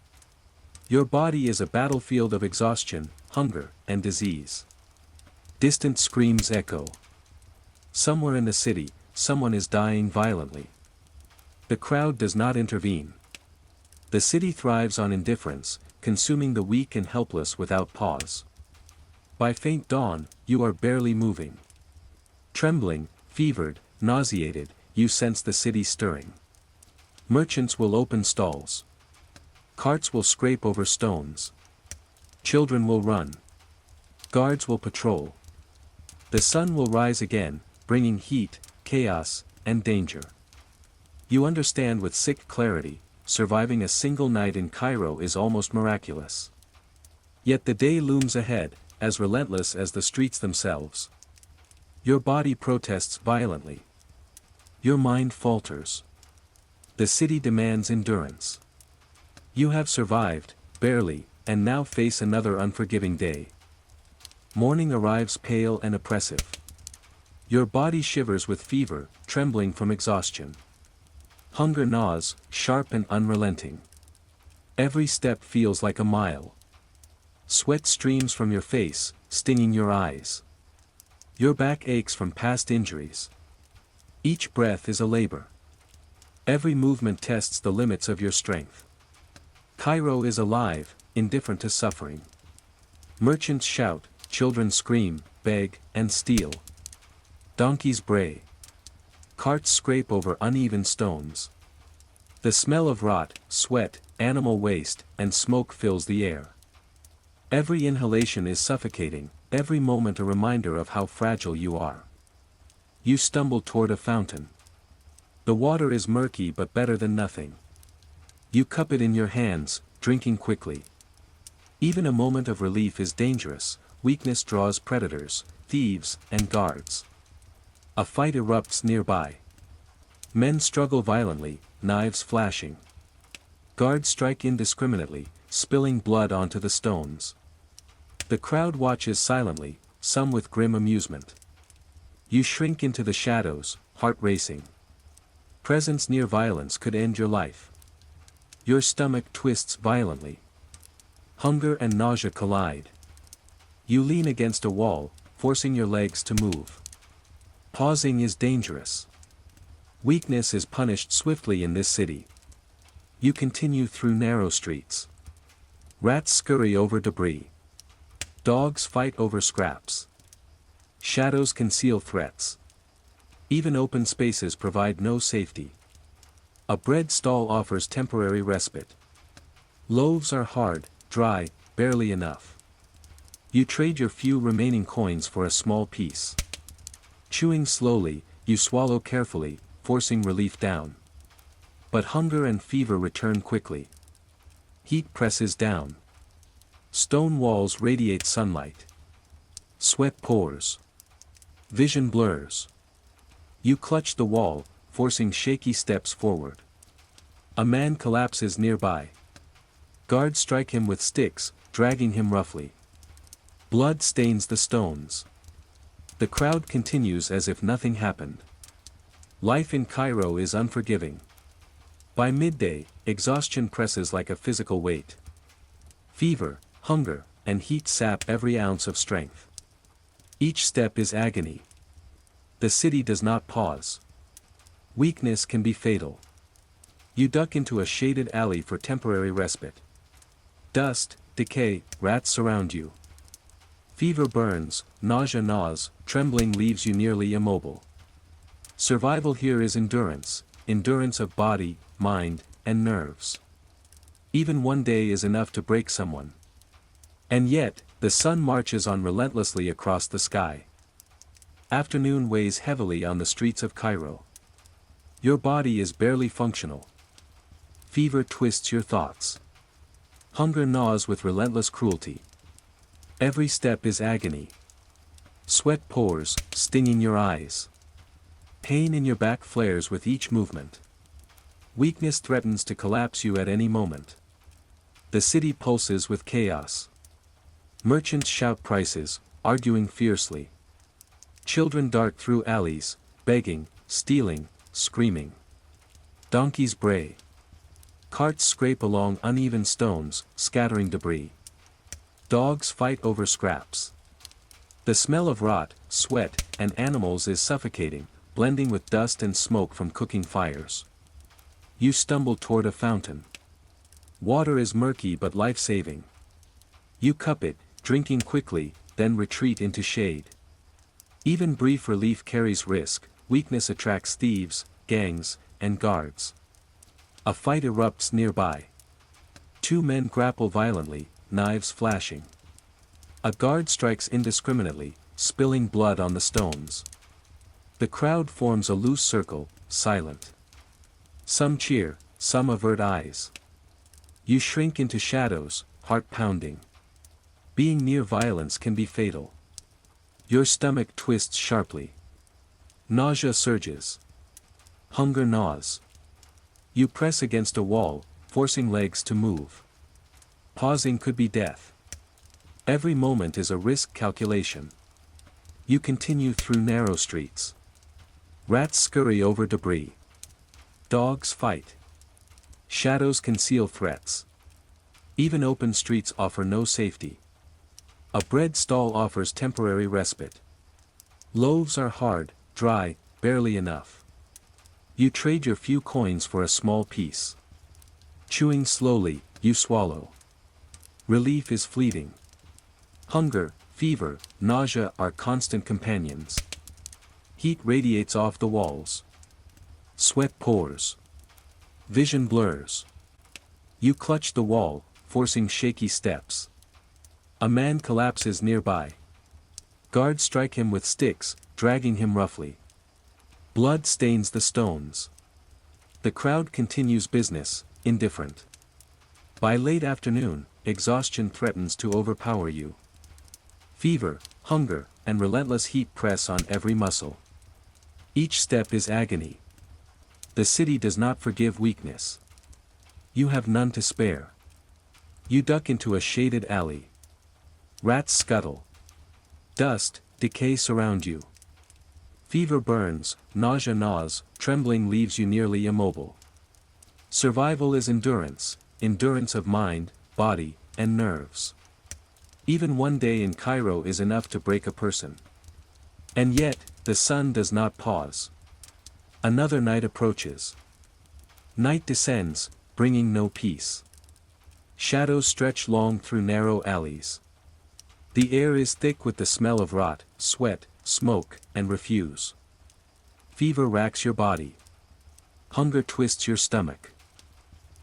Your body is a battlefield of exhaustion, hunger, and disease. Distant screams echo. Somewhere in the city, someone is dying violently. The crowd does not intervene. The city thrives on indifference, consuming the weak and helpless without pause. By faint dawn, you are barely moving. Trembling, fevered, nauseated, you sense the city stirring. Merchants will open stalls. Carts will scrape over stones. Children will run. Guards will patrol. The sun will rise again, bringing heat, chaos, and danger. You understand with sick clarity, surviving a single night in Cairo is almost miraculous. Yet the day looms ahead, as relentless as the streets themselves. Your body protests violently. Your mind falters. The city demands endurance. You have survived, barely, and now face another unforgiving day. Morning arrives pale and oppressive. Your body shivers with fever, trembling from exhaustion. Hunger gnaws, sharp and unrelenting. Every step feels like a mile. Sweat streams from your face, stinging your eyes. Your back aches from past injuries. Each breath is a labor. Every movement tests the limits of your strength. Cairo is alive, indifferent to suffering. Merchants shout, children scream, beg, and steal. Donkeys bray. Carts scrape over uneven stones. The smell of rot, sweat, animal waste, and smoke fills the air. Every inhalation is suffocating, every moment a reminder of how fragile you are. You stumble toward a fountain. The water is murky but better than nothing. You cup it in your hands, drinking quickly. Even a moment of relief is dangerous. Weakness draws predators, thieves, and guards. A fight erupts nearby. Men struggle violently, knives flashing. Guards strike indiscriminately, spilling blood onto the stones. The crowd watches silently, some with grim amusement. You shrink into the shadows, heart racing. Presence near violence could end your life. Your stomach twists violently. Hunger and nausea collide. You lean against a wall, forcing your legs to move. Pausing is dangerous. Weakness is punished swiftly in this city. You continue through narrow streets. Rats scurry over debris. Dogs fight over scraps. Shadows conceal threats. Even open spaces provide no safety. A bread stall offers temporary respite. Loaves are hard, dry, barely enough. You trade your few remaining coins for a small piece. Chewing slowly, you swallow carefully, forcing relief down. But hunger and fever return quickly. Heat presses down. Stone walls radiate sunlight. Sweat pours. Vision blurs. You clutch the wall, forcing shaky steps forward. A man collapses nearby. Guards strike him with sticks, dragging him roughly. Blood stains the stones. The crowd continues as if nothing happened. Life in Cairo is unforgiving. By midday, exhaustion presses like a physical weight. Fever, hunger, and heat sap every ounce of strength. Each step is agony. The city does not pause. Weakness can be fatal. You duck into a shaded alley for temporary respite. Dust, decay, rats surround you. Fever burns, nausea gnaws, trembling leaves you nearly immobile. Survival here is endurance, endurance of body, mind, and nerves. Even one day is enough to break someone. And yet, the sun marches on relentlessly across the sky. Afternoon weighs heavily on the streets of Cairo. Your body is barely functional. Fever twists your thoughts. Hunger gnaws with relentless cruelty. Every step is agony. Sweat pours, stinging your eyes. Pain in your back flares with each movement. Weakness threatens to collapse you at any moment. The city pulses with chaos. Merchants shout prices, arguing fiercely. Children dart through alleys, begging, stealing, screaming. Donkeys bray. Carts scrape along uneven stones, scattering debris. Dogs fight over scraps. The smell of rot, sweat, and animals is suffocating, blending with dust and smoke from cooking fires. You stumble toward a fountain. Water is murky but life-saving. You cup it, drinking quickly, then retreat into shade. Even brief relief carries risk. Weakness attracts thieves, gangs, and guards. A fight erupts nearby. Two men grapple violently, knives flashing. A guard strikes indiscriminately, spilling blood on the stones. The crowd forms a loose circle, silent. Some cheer, some avert eyes. You shrink into shadows, heart pounding. Being near violence can be fatal. Your stomach twists sharply. Nausea surges. Hunger gnaws. You press against a wall, forcing legs to move. Pausing could be death. Every moment is a risk calculation. You continue through narrow streets. Rats scurry over debris. Dogs fight. Shadows conceal threats. Even open streets offer no safety. A bread stall offers temporary respite. Loaves are hard, dry, barely enough. You trade your few coins for a small piece. Chewing slowly, you swallow. Relief is fleeting. Hunger, fever, nausea are constant companions. Heat radiates off the walls. Sweat pours. Vision blurs. You clutch the wall, forcing shaky steps. A man collapses nearby. Guards strike him with sticks, dragging him roughly. Blood stains the stones. The crowd continues business, indifferent. By late afternoon, exhaustion threatens to overpower you. Fever, hunger, and relentless heat press on every muscle. Each step is agony. The city does not forgive weakness. You have none to spare. You duck into a shaded alley. Rats scuttle. Dust, decay surround you. Fever burns, nausea gnaws, trembling leaves you nearly immobile. Survival is endurance, endurance of mind, body, and nerves. Even one day in Cairo is enough to break a person. And yet, the sun does not pause. Another night approaches. Night descends, bringing no peace. Shadows stretch long through narrow alleys. The air is thick with the smell of rot, sweat, smoke, and refuse. Fever racks your body. Hunger twists your stomach.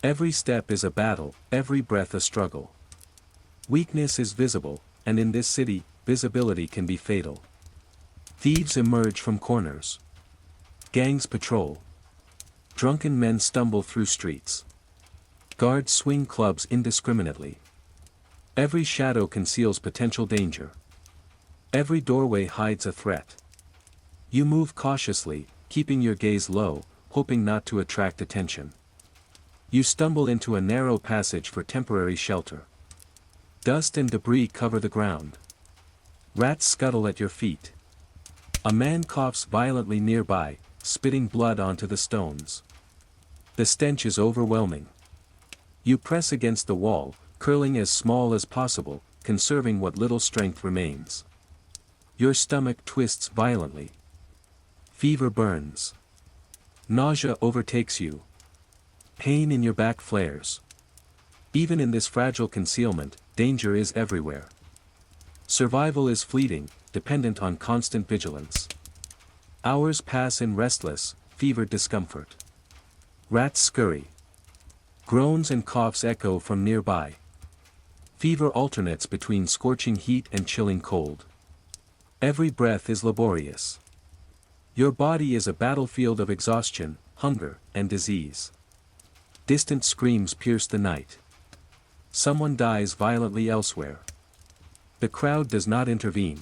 Every step is a battle, every breath a struggle. Weakness is visible, and in this city, visibility can be fatal. Thieves emerge from corners. Gangs patrol. Drunken men stumble through streets. Guards swing clubs indiscriminately. Every shadow conceals potential danger. Every doorway hides a threat. You move cautiously, keeping your gaze low, hoping not to attract attention. You stumble into a narrow passage for temporary shelter. Dust and debris cover the ground. Rats scuttle at your feet. A man coughs violently nearby, spitting blood onto the stones. The stench is overwhelming. You press against the wall, curling as small as possible, conserving what little strength remains. Your stomach twists violently. Fever burns. Nausea overtakes you. Pain in your back flares. Even in this fragile concealment, danger is everywhere. Survival is fleeting, dependent on constant vigilance. Hours pass in restless, fevered discomfort. Rats scurry. Groans and coughs echo from nearby. Fever alternates between scorching heat and chilling cold. Every breath is laborious. Your body is a battlefield of exhaustion, hunger, and disease. Distant screams pierce the night. Someone dies violently elsewhere. The crowd does not intervene.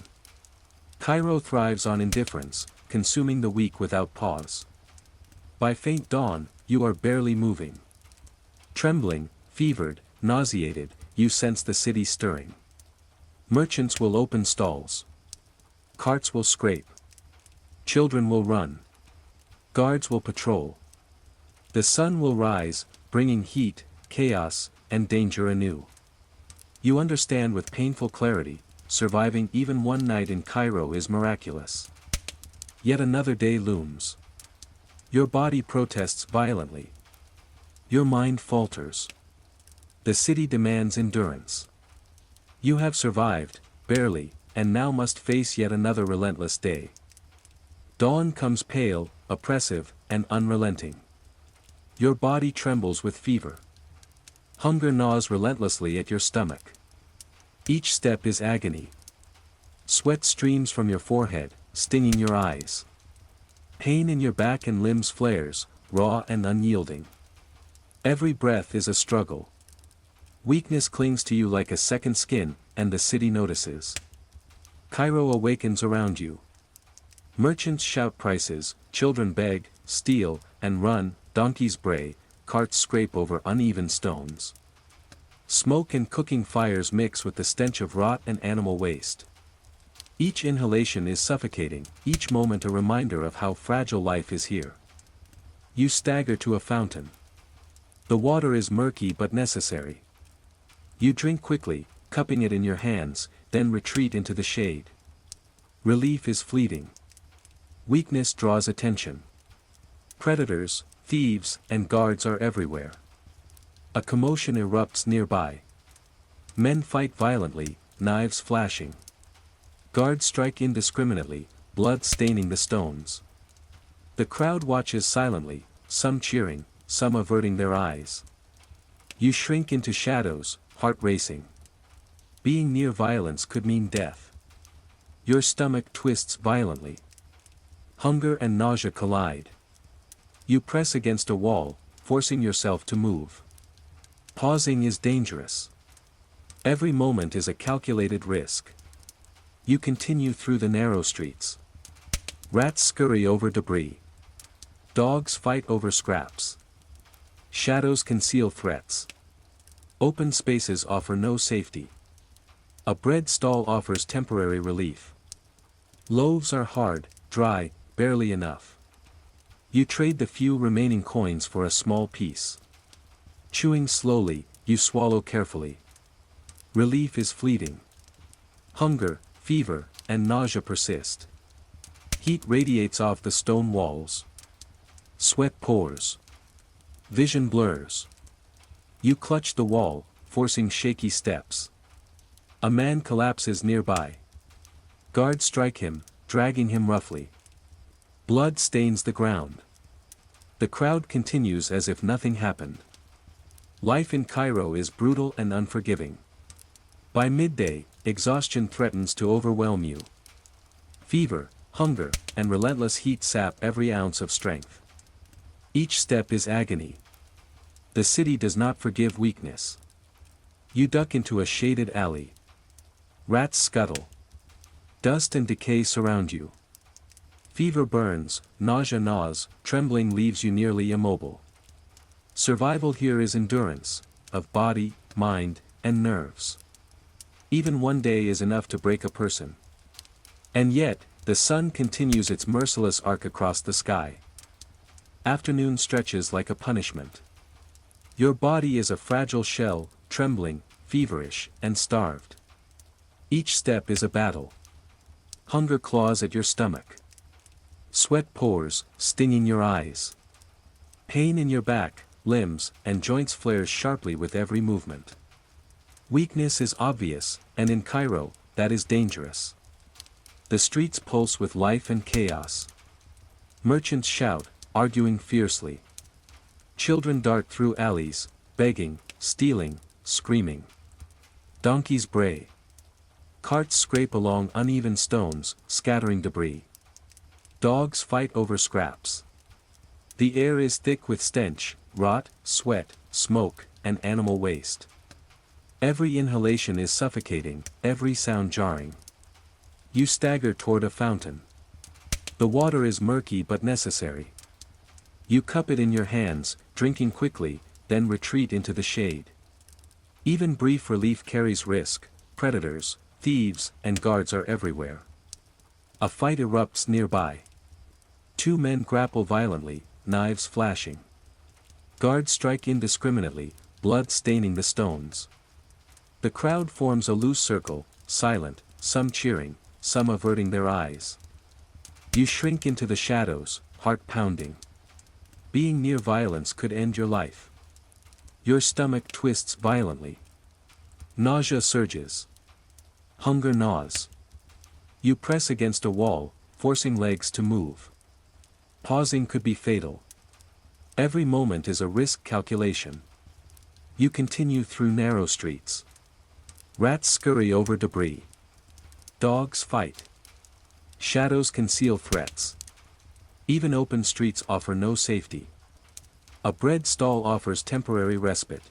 Cairo thrives on indifference, consuming the weak without pause. By faint dawn, you are barely moving. Trembling, fevered, nauseated, you sense the city stirring. Merchants will open stalls. Carts will scrape. Children will run. Guards will patrol. The sun will rise, bringing heat, chaos, and danger anew. You understand with painful clarity, surviving even one night in Cairo is miraculous. Yet another day looms. Your body protests violently. Your mind falters. The city demands endurance. You have survived, barely, and now must face yet another relentless day. Dawn comes pale, oppressive, and unrelenting. Your body trembles with fever. Hunger gnaws relentlessly at your stomach. Each step is agony. Sweat streams from your forehead, stinging your eyes. Pain in your back and limbs flares, raw and unyielding. Every breath is a struggle. Weakness clings to you like a second skin, and the city notices. Cairo awakens around you. Merchants shout prices, children beg, steal, and run, donkeys bray, carts scrape over uneven stones. Smoke and cooking fires mix with the stench of rot and animal waste. Each inhalation is suffocating, each moment a reminder of how fragile life is here. You stagger to a fountain. The water is murky but necessary. You drink quickly, cupping it in your hands, then retreat into the shade. Relief is fleeting. Weakness draws attention. Predators, thieves, and guards are everywhere. A commotion erupts nearby. Men fight violently, knives flashing. Guards strike indiscriminately, blood staining the stones. The crowd watches silently, some cheering, some averting their eyes. You shrink into shadows, heart racing. Being near violence could mean death. Your stomach twists violently. Hunger and nausea collide. You press against a wall, forcing yourself to move. Pausing is dangerous. Every moment is a calculated risk. You continue through the narrow streets. Rats scurry over debris. Dogs fight over scraps. Shadows conceal threats. Open spaces offer no safety. A bread stall offers temporary relief. Loaves are hard, dry, barely enough. You trade the few remaining coins for a small piece. Chewing slowly, you swallow carefully. Relief is fleeting. Hunger, fever, and nausea persist. Heat radiates off the stone walls. Sweat pours. Vision blurs. You clutch the wall, forcing shaky steps. A man collapses nearby. Guards strike him, dragging him roughly. Blood stains the ground. The crowd continues as if nothing happened. Life in Cairo is brutal and unforgiving. By midday, exhaustion threatens to overwhelm you. Fever, hunger, and relentless heat sap every ounce of strength. Each step is agony. The city does not forgive weakness. You duck into a shaded alley. Rats scuttle. Dust and decay surround you. Fever burns, nausea gnaws, trembling leaves you nearly immobile. Survival here is endurance, of body, mind, and nerves. Even one day is enough to break a person. And yet, the sun continues its merciless arc across the sky. Afternoon stretches like a punishment. Your body is a fragile shell, trembling, feverish, and starved. Each step is a battle. Hunger claws at your stomach. Sweat pours, stinging your eyes. Pain in your back, limbs, and joints flares sharply with every movement. Weakness is obvious, and in Cairo, that is dangerous. The streets pulse with life and chaos. Merchants shout, arguing fiercely. Children dart through alleys, begging, stealing, screaming. Donkeys bray. Carts scrape along uneven stones, scattering debris. Dogs fight over scraps. The air is thick with stench, rot, sweat, smoke, and animal waste. Every inhalation is suffocating, every sound jarring. You stagger toward a fountain. The water is murky but necessary. You cup it in your hands, drinking quickly, then retreat into the shade. Even brief relief carries risk. Predators, thieves, and guards are everywhere. A fight erupts nearby. Two men grapple violently, knives flashing. Guards strike indiscriminately, blood staining the stones. The crowd forms a loose circle, silent, some cheering, some averting their eyes. You shrink into the shadows, heart pounding. Being near violence could end your life. Your stomach twists violently. Nausea surges. Hunger gnaws. You press against a wall, forcing legs to move. Pausing could be fatal. Every moment is a risk calculation. You continue through narrow streets. Rats scurry over debris. Dogs fight. Shadows conceal threats. Even open streets offer no safety. A bread stall offers temporary respite.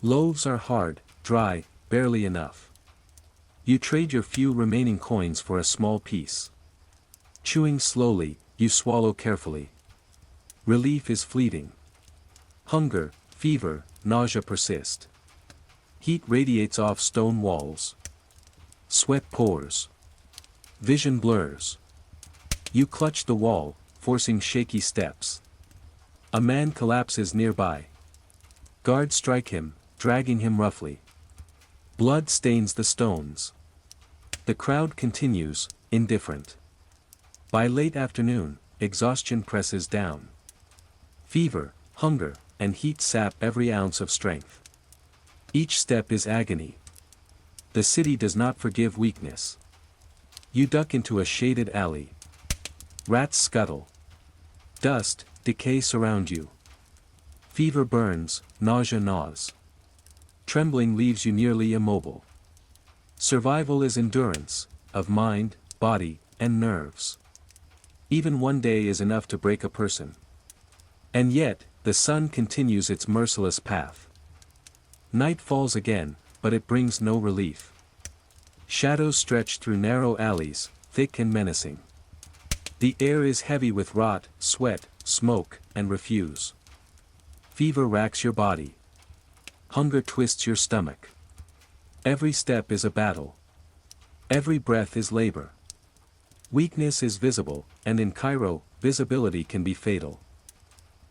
Loaves are hard, dry, barely enough. You trade your few remaining coins for a small piece. Chewing slowly, you swallow carefully. Relief is fleeting. Hunger, fever, nausea persist. Heat radiates off stone walls. Sweat pours. Vision blurs. You clutch the wall, forcing shaky steps. A man collapses nearby. Guards strike him, dragging him roughly. Blood stains the stones. The crowd continues, indifferent. By late afternoon, exhaustion presses down. Fever, hunger, and heat sap every ounce of strength. Each step is agony, The city does not forgive weakness. You duck into a shaded alley. Rats scuttle. Dust, decay surround you. Fever burns, nausea gnaws. Trembling leaves you nearly immobile. Survival is endurance, of mind, body, and nerves. Even one day is enough to break a person. And yet, the sun continues its merciless path. Night falls again, but it brings no relief. Shadows stretch through narrow alleys, thick and menacing. The air is heavy with rot, sweat, smoke, and refuse. Fever racks your body. Hunger twists your stomach. Every step is a battle. Every breath is labor. Weakness is visible, and in Cairo, visibility can be fatal.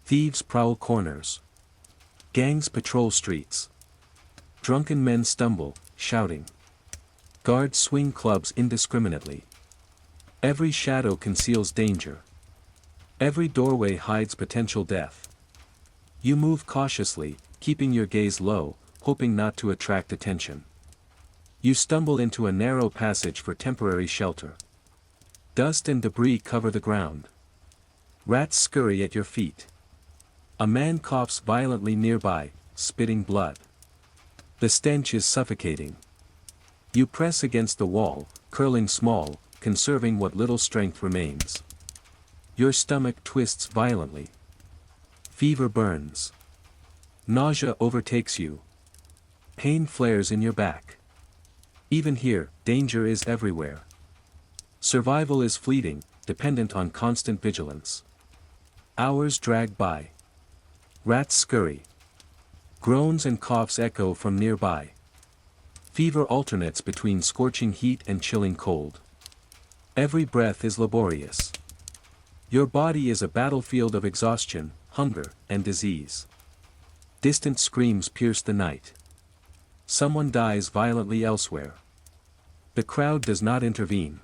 Thieves prowl corners. Gangs patrol streets. Drunken men stumble, shouting. Guards swing clubs indiscriminately. Every shadow conceals danger. Every doorway hides potential death. You move cautiously, keeping your gaze low, hoping not to attract attention. You stumble into a narrow passage for temporary shelter. Dust and debris cover the ground. Rats scurry at your feet. A man coughs violently nearby, spitting blood. The stench is suffocating. You press against the wall, curling small, conserving what little strength remains. Your stomach twists violently. Fever burns. Nausea overtakes you. Pain flares in your back. Even here, danger is everywhere. Survival is fleeting, dependent on constant vigilance. Hours drag by. Rats scurry. Groans and coughs echo from nearby. Fever alternates between scorching heat and chilling cold. Every breath is laborious. Your body is a battlefield of exhaustion, hunger, and disease. Distant screams pierce the night. Someone dies violently elsewhere. The crowd does not intervene.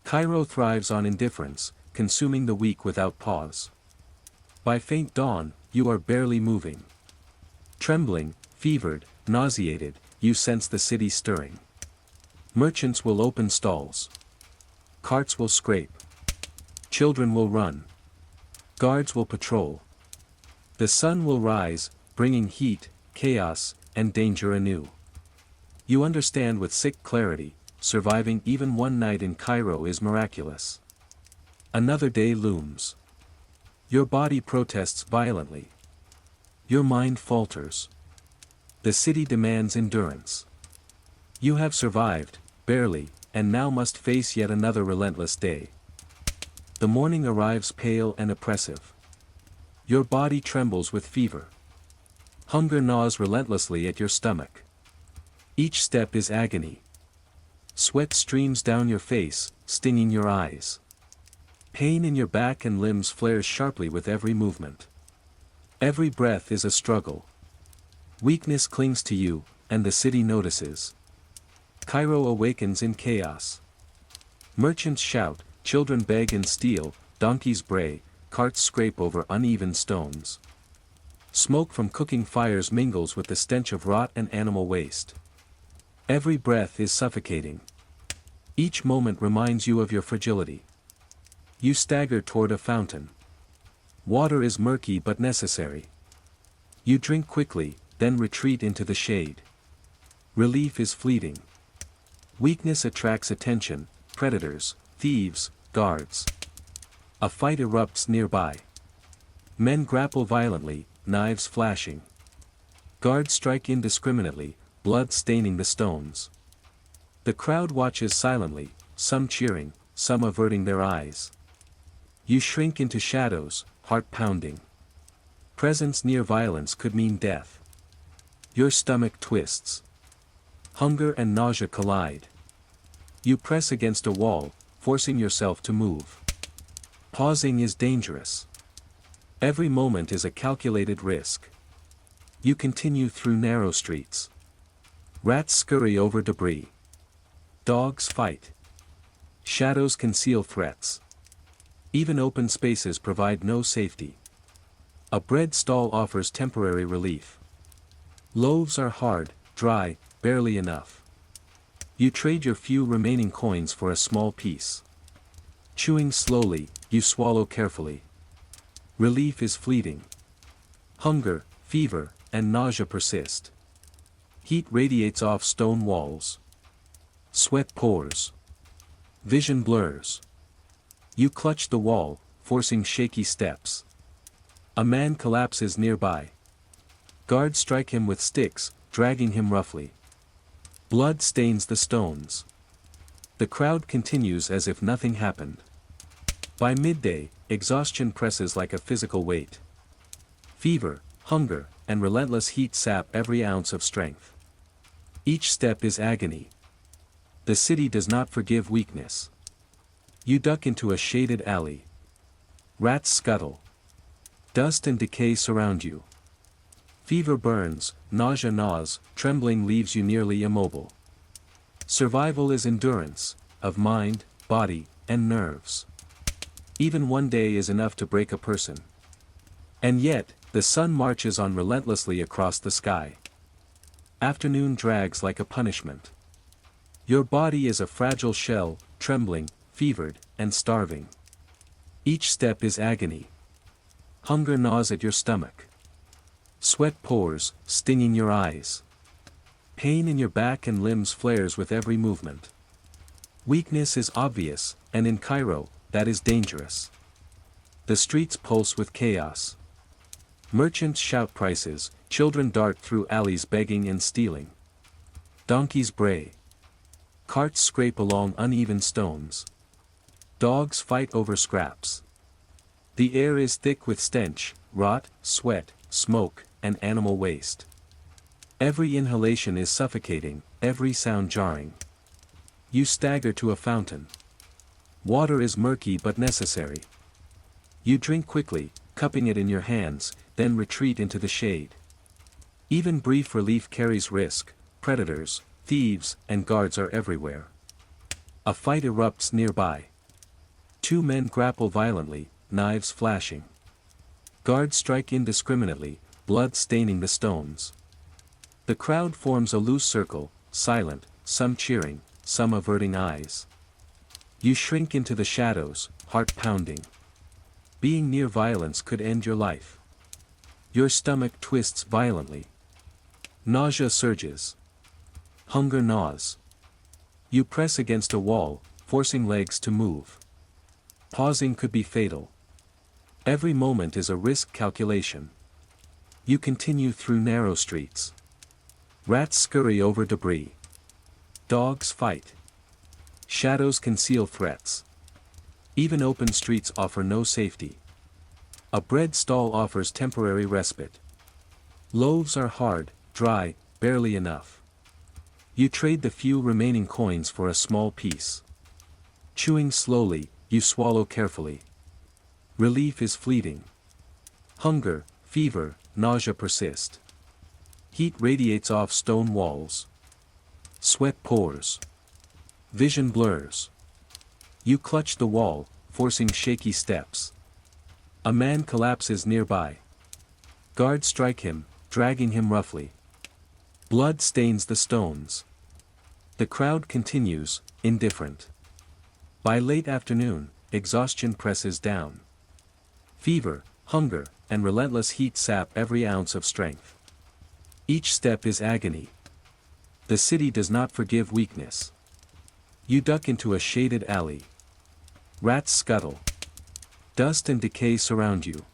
Cairo thrives on indifference, consuming the weak without pause. By faint dawn, you are barely moving. Trembling, fevered, nauseated, you sense the city stirring. Merchants will open stalls. Carts will scrape. Children will run. Guards will patrol. The sun will rise, bringing heat, chaos, and danger anew. You understand with sick clarity, surviving even one night in Cairo is miraculous. Another day looms. Your body protests violently. Your mind falters. The city demands endurance. You have survived, barely, and now must face yet another relentless day. The morning arrives pale and oppressive. Your body trembles with fever. Hunger gnaws relentlessly at your stomach. Each step is agony. Sweat streams down your face, stinging your eyes. Pain in your back and limbs flares sharply with every movement. Every breath is a struggle. Weakness clings to you, and the city notices. Cairo awakens in chaos. Merchants shout, children beg and steal, donkeys bray, carts scrape over uneven stones. Smoke from cooking fires mingles with the stench of rot and animal waste. Every breath is suffocating. Each moment reminds you of your fragility. You stagger toward a fountain. Water is murky but necessary. You drink quickly, then retreat into the shade. Relief is fleeting. Weakness attracts attention, predators, thieves, guards. A fight erupts nearby. Men grapple violently, knives flashing. Guards strike indiscriminately, blood staining the stones. The crowd watches silently, some cheering, some averting their eyes. You shrink into shadows, heart pounding. Presence near violence could mean death. Your stomach twists. Hunger and nausea collide. You press against a wall, forcing yourself to move. Pausing is dangerous. Every moment is a calculated risk. You continue through narrow streets. Rats scurry over debris. Dogs fight. Shadows conceal threats. Even open spaces provide no safety. A bread stall offers temporary relief. Loaves are hard, dry, barely enough. You trade your few remaining coins for a small piece. Chewing slowly, you swallow carefully. Relief is fleeting. Hunger, fever, and nausea persist. Heat radiates off stone walls. Sweat pours. Vision blurs. You clutch the wall, forcing shaky steps. A man collapses nearby. Guards strike him with sticks, dragging him roughly. Blood stains the stones. The crowd continues as if nothing happened. By midday, exhaustion presses like a physical weight. Fever, hunger, and relentless heat sap every ounce of strength. Each step is agony. The city does not forgive weakness. You duck into a shaded alley. Rats scuttle. Dust and decay surround you. Fever burns, nausea gnaws, trembling leaves you nearly immobile. Survival is endurance, of mind, body, and nerves. Even one day is enough to break a person. And yet, the sun marches on relentlessly across the sky. Afternoon drags like a punishment. Your body is a fragile shell, trembling, fevered, and starving. Each step is agony. Hunger gnaws at your stomach. Sweat pours, stinging your eyes. Pain in your back and limbs flares with every movement. Weakness is obvious, and in Cairo, that is dangerous. The streets pulse with chaos. Merchants shout prices, children dart through alleys begging and stealing. Donkeys bray. Carts scrape along uneven stones. Dogs fight over scraps. The air is thick with stench, rot, sweat, smoke, and animal waste. Every inhalation is suffocating, every sound jarring. You stagger to a fountain. Water is murky but necessary. You drink quickly, cupping it in your hands, then retreat into the shade. Even brief relief carries risk. Predators, thieves, and guards are everywhere. A fight erupts nearby. Two men grapple violently, knives flashing. Guards strike indiscriminately, blood staining the stones. The crowd forms a loose circle, silent, some cheering, some averting eyes. You shrink into the shadows, heart pounding. Being near violence could end your life. Your stomach twists violently. Nausea surges. Hunger gnaws. You press against a wall, forcing legs to move. Pausing could be fatal. Every moment is a risk calculation. You continue through narrow streets. Rats scurry over debris. Dogs fight. Shadows conceal threats. Even open streets offer no safety. A bread stall offers temporary respite. Loaves are hard, dry, barely enough. You trade the few remaining coins for a small piece. Chewing slowly, you swallow carefully. Relief is fleeting. Hunger, fever, nausea persist. Heat radiates off stone walls. Sweat pours. Vision blurs. You clutch the wall, forcing shaky steps. A man collapses nearby. Guards strike him, dragging him roughly. Blood stains the stones. The crowd continues, indifferent. By late afternoon, exhaustion presses down. Fever, hunger, and relentless heat sap every ounce of strength. Each step is agony. The city does not forgive weakness. You duck into a shaded alley. Rats scuttle. Dust and decay surround you.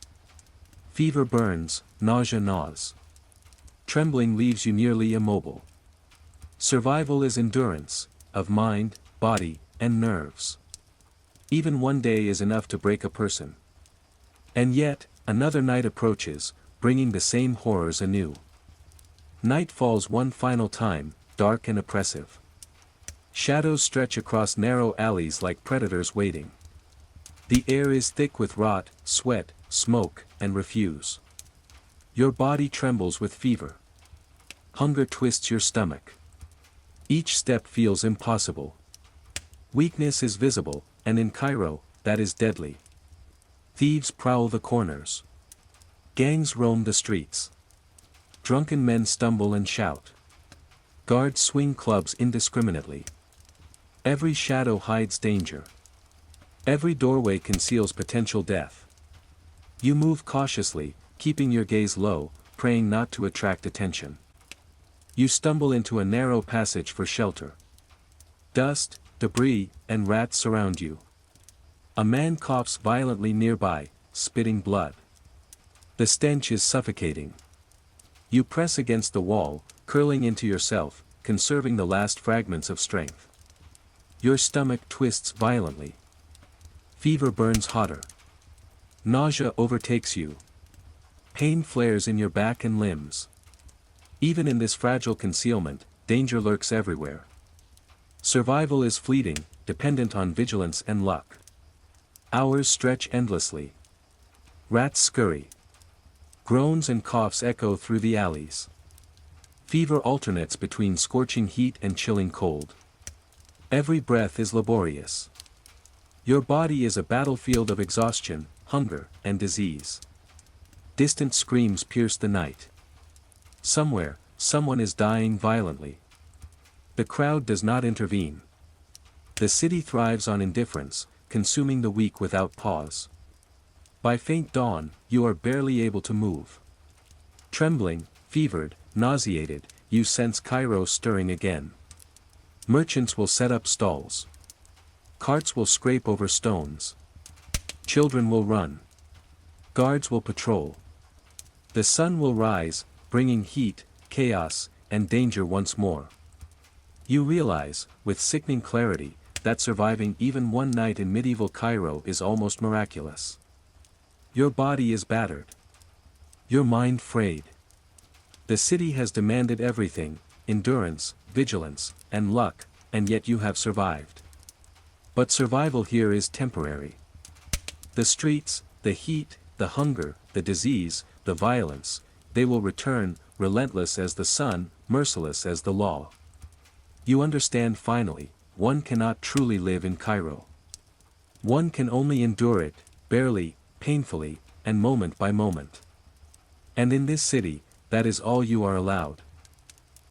Fever burns, nausea gnaws. Trembling leaves you nearly immobile. Survival is endurance, of mind, body, and nerves. Even one day is enough to break a person. And yet, another night approaches, bringing the same horrors anew. Night falls one final time, dark and oppressive. Shadows stretch across narrow alleys like predators waiting. The air is thick with rot, sweat, smoke, and refuse. Your body trembles with fever. Hunger twists your stomach. Each step feels impossible. Weakness is visible, and in Cairo, that is deadly. Thieves prowl the corners. Gangs roam the streets. Drunken men stumble and shout. Guards swing clubs indiscriminately. Every shadow hides danger. Every doorway conceals potential death. You move cautiously, keeping your gaze low, praying not to attract attention. You stumble into a narrow passage for shelter. Dust, debris, and rats surround you. A man coughs violently nearby, spitting blood. The stench is suffocating. You press against the wall, curling into yourself, conserving the last fragments of strength. Your stomach twists violently. Fever burns hotter. Nausea overtakes you. Pain flares in your back and limbs. Even in this fragile concealment, danger lurks everywhere. Survival is fleeting, dependent on vigilance and luck. Hours stretch endlessly. Rats scurry. Groans and coughs echo through the alleys. Fever alternates between scorching heat and chilling cold. Every breath is laborious. Your body is a battlefield of exhaustion, hunger, and disease. Distant screams pierce the night. Somewhere, someone is dying violently. The crowd does not intervene. The city thrives on indifference, consuming the weak without pause. By faint dawn, you are barely able to move. Trembling, fevered, nauseated, you sense Cairo stirring again. Merchants will set up stalls. Carts will scrape over stones. Children will run. Guards will patrol. The sun will rise, bringing heat, chaos, and danger once more. You realize, with sickening clarity, that surviving even one night in medieval Cairo is almost miraculous. Your body is battered. Your mind frayed. The city has demanded everything: endurance, vigilance, and luck, and yet you have survived. But survival here is temporary. The streets, the heat, the hunger, the disease, the violence, they will return, relentless as the sun, merciless as the law. You understand finally, one cannot truly live in Cairo. One can only endure it, barely, painfully, and moment by moment. And in this city, that is all you are allowed.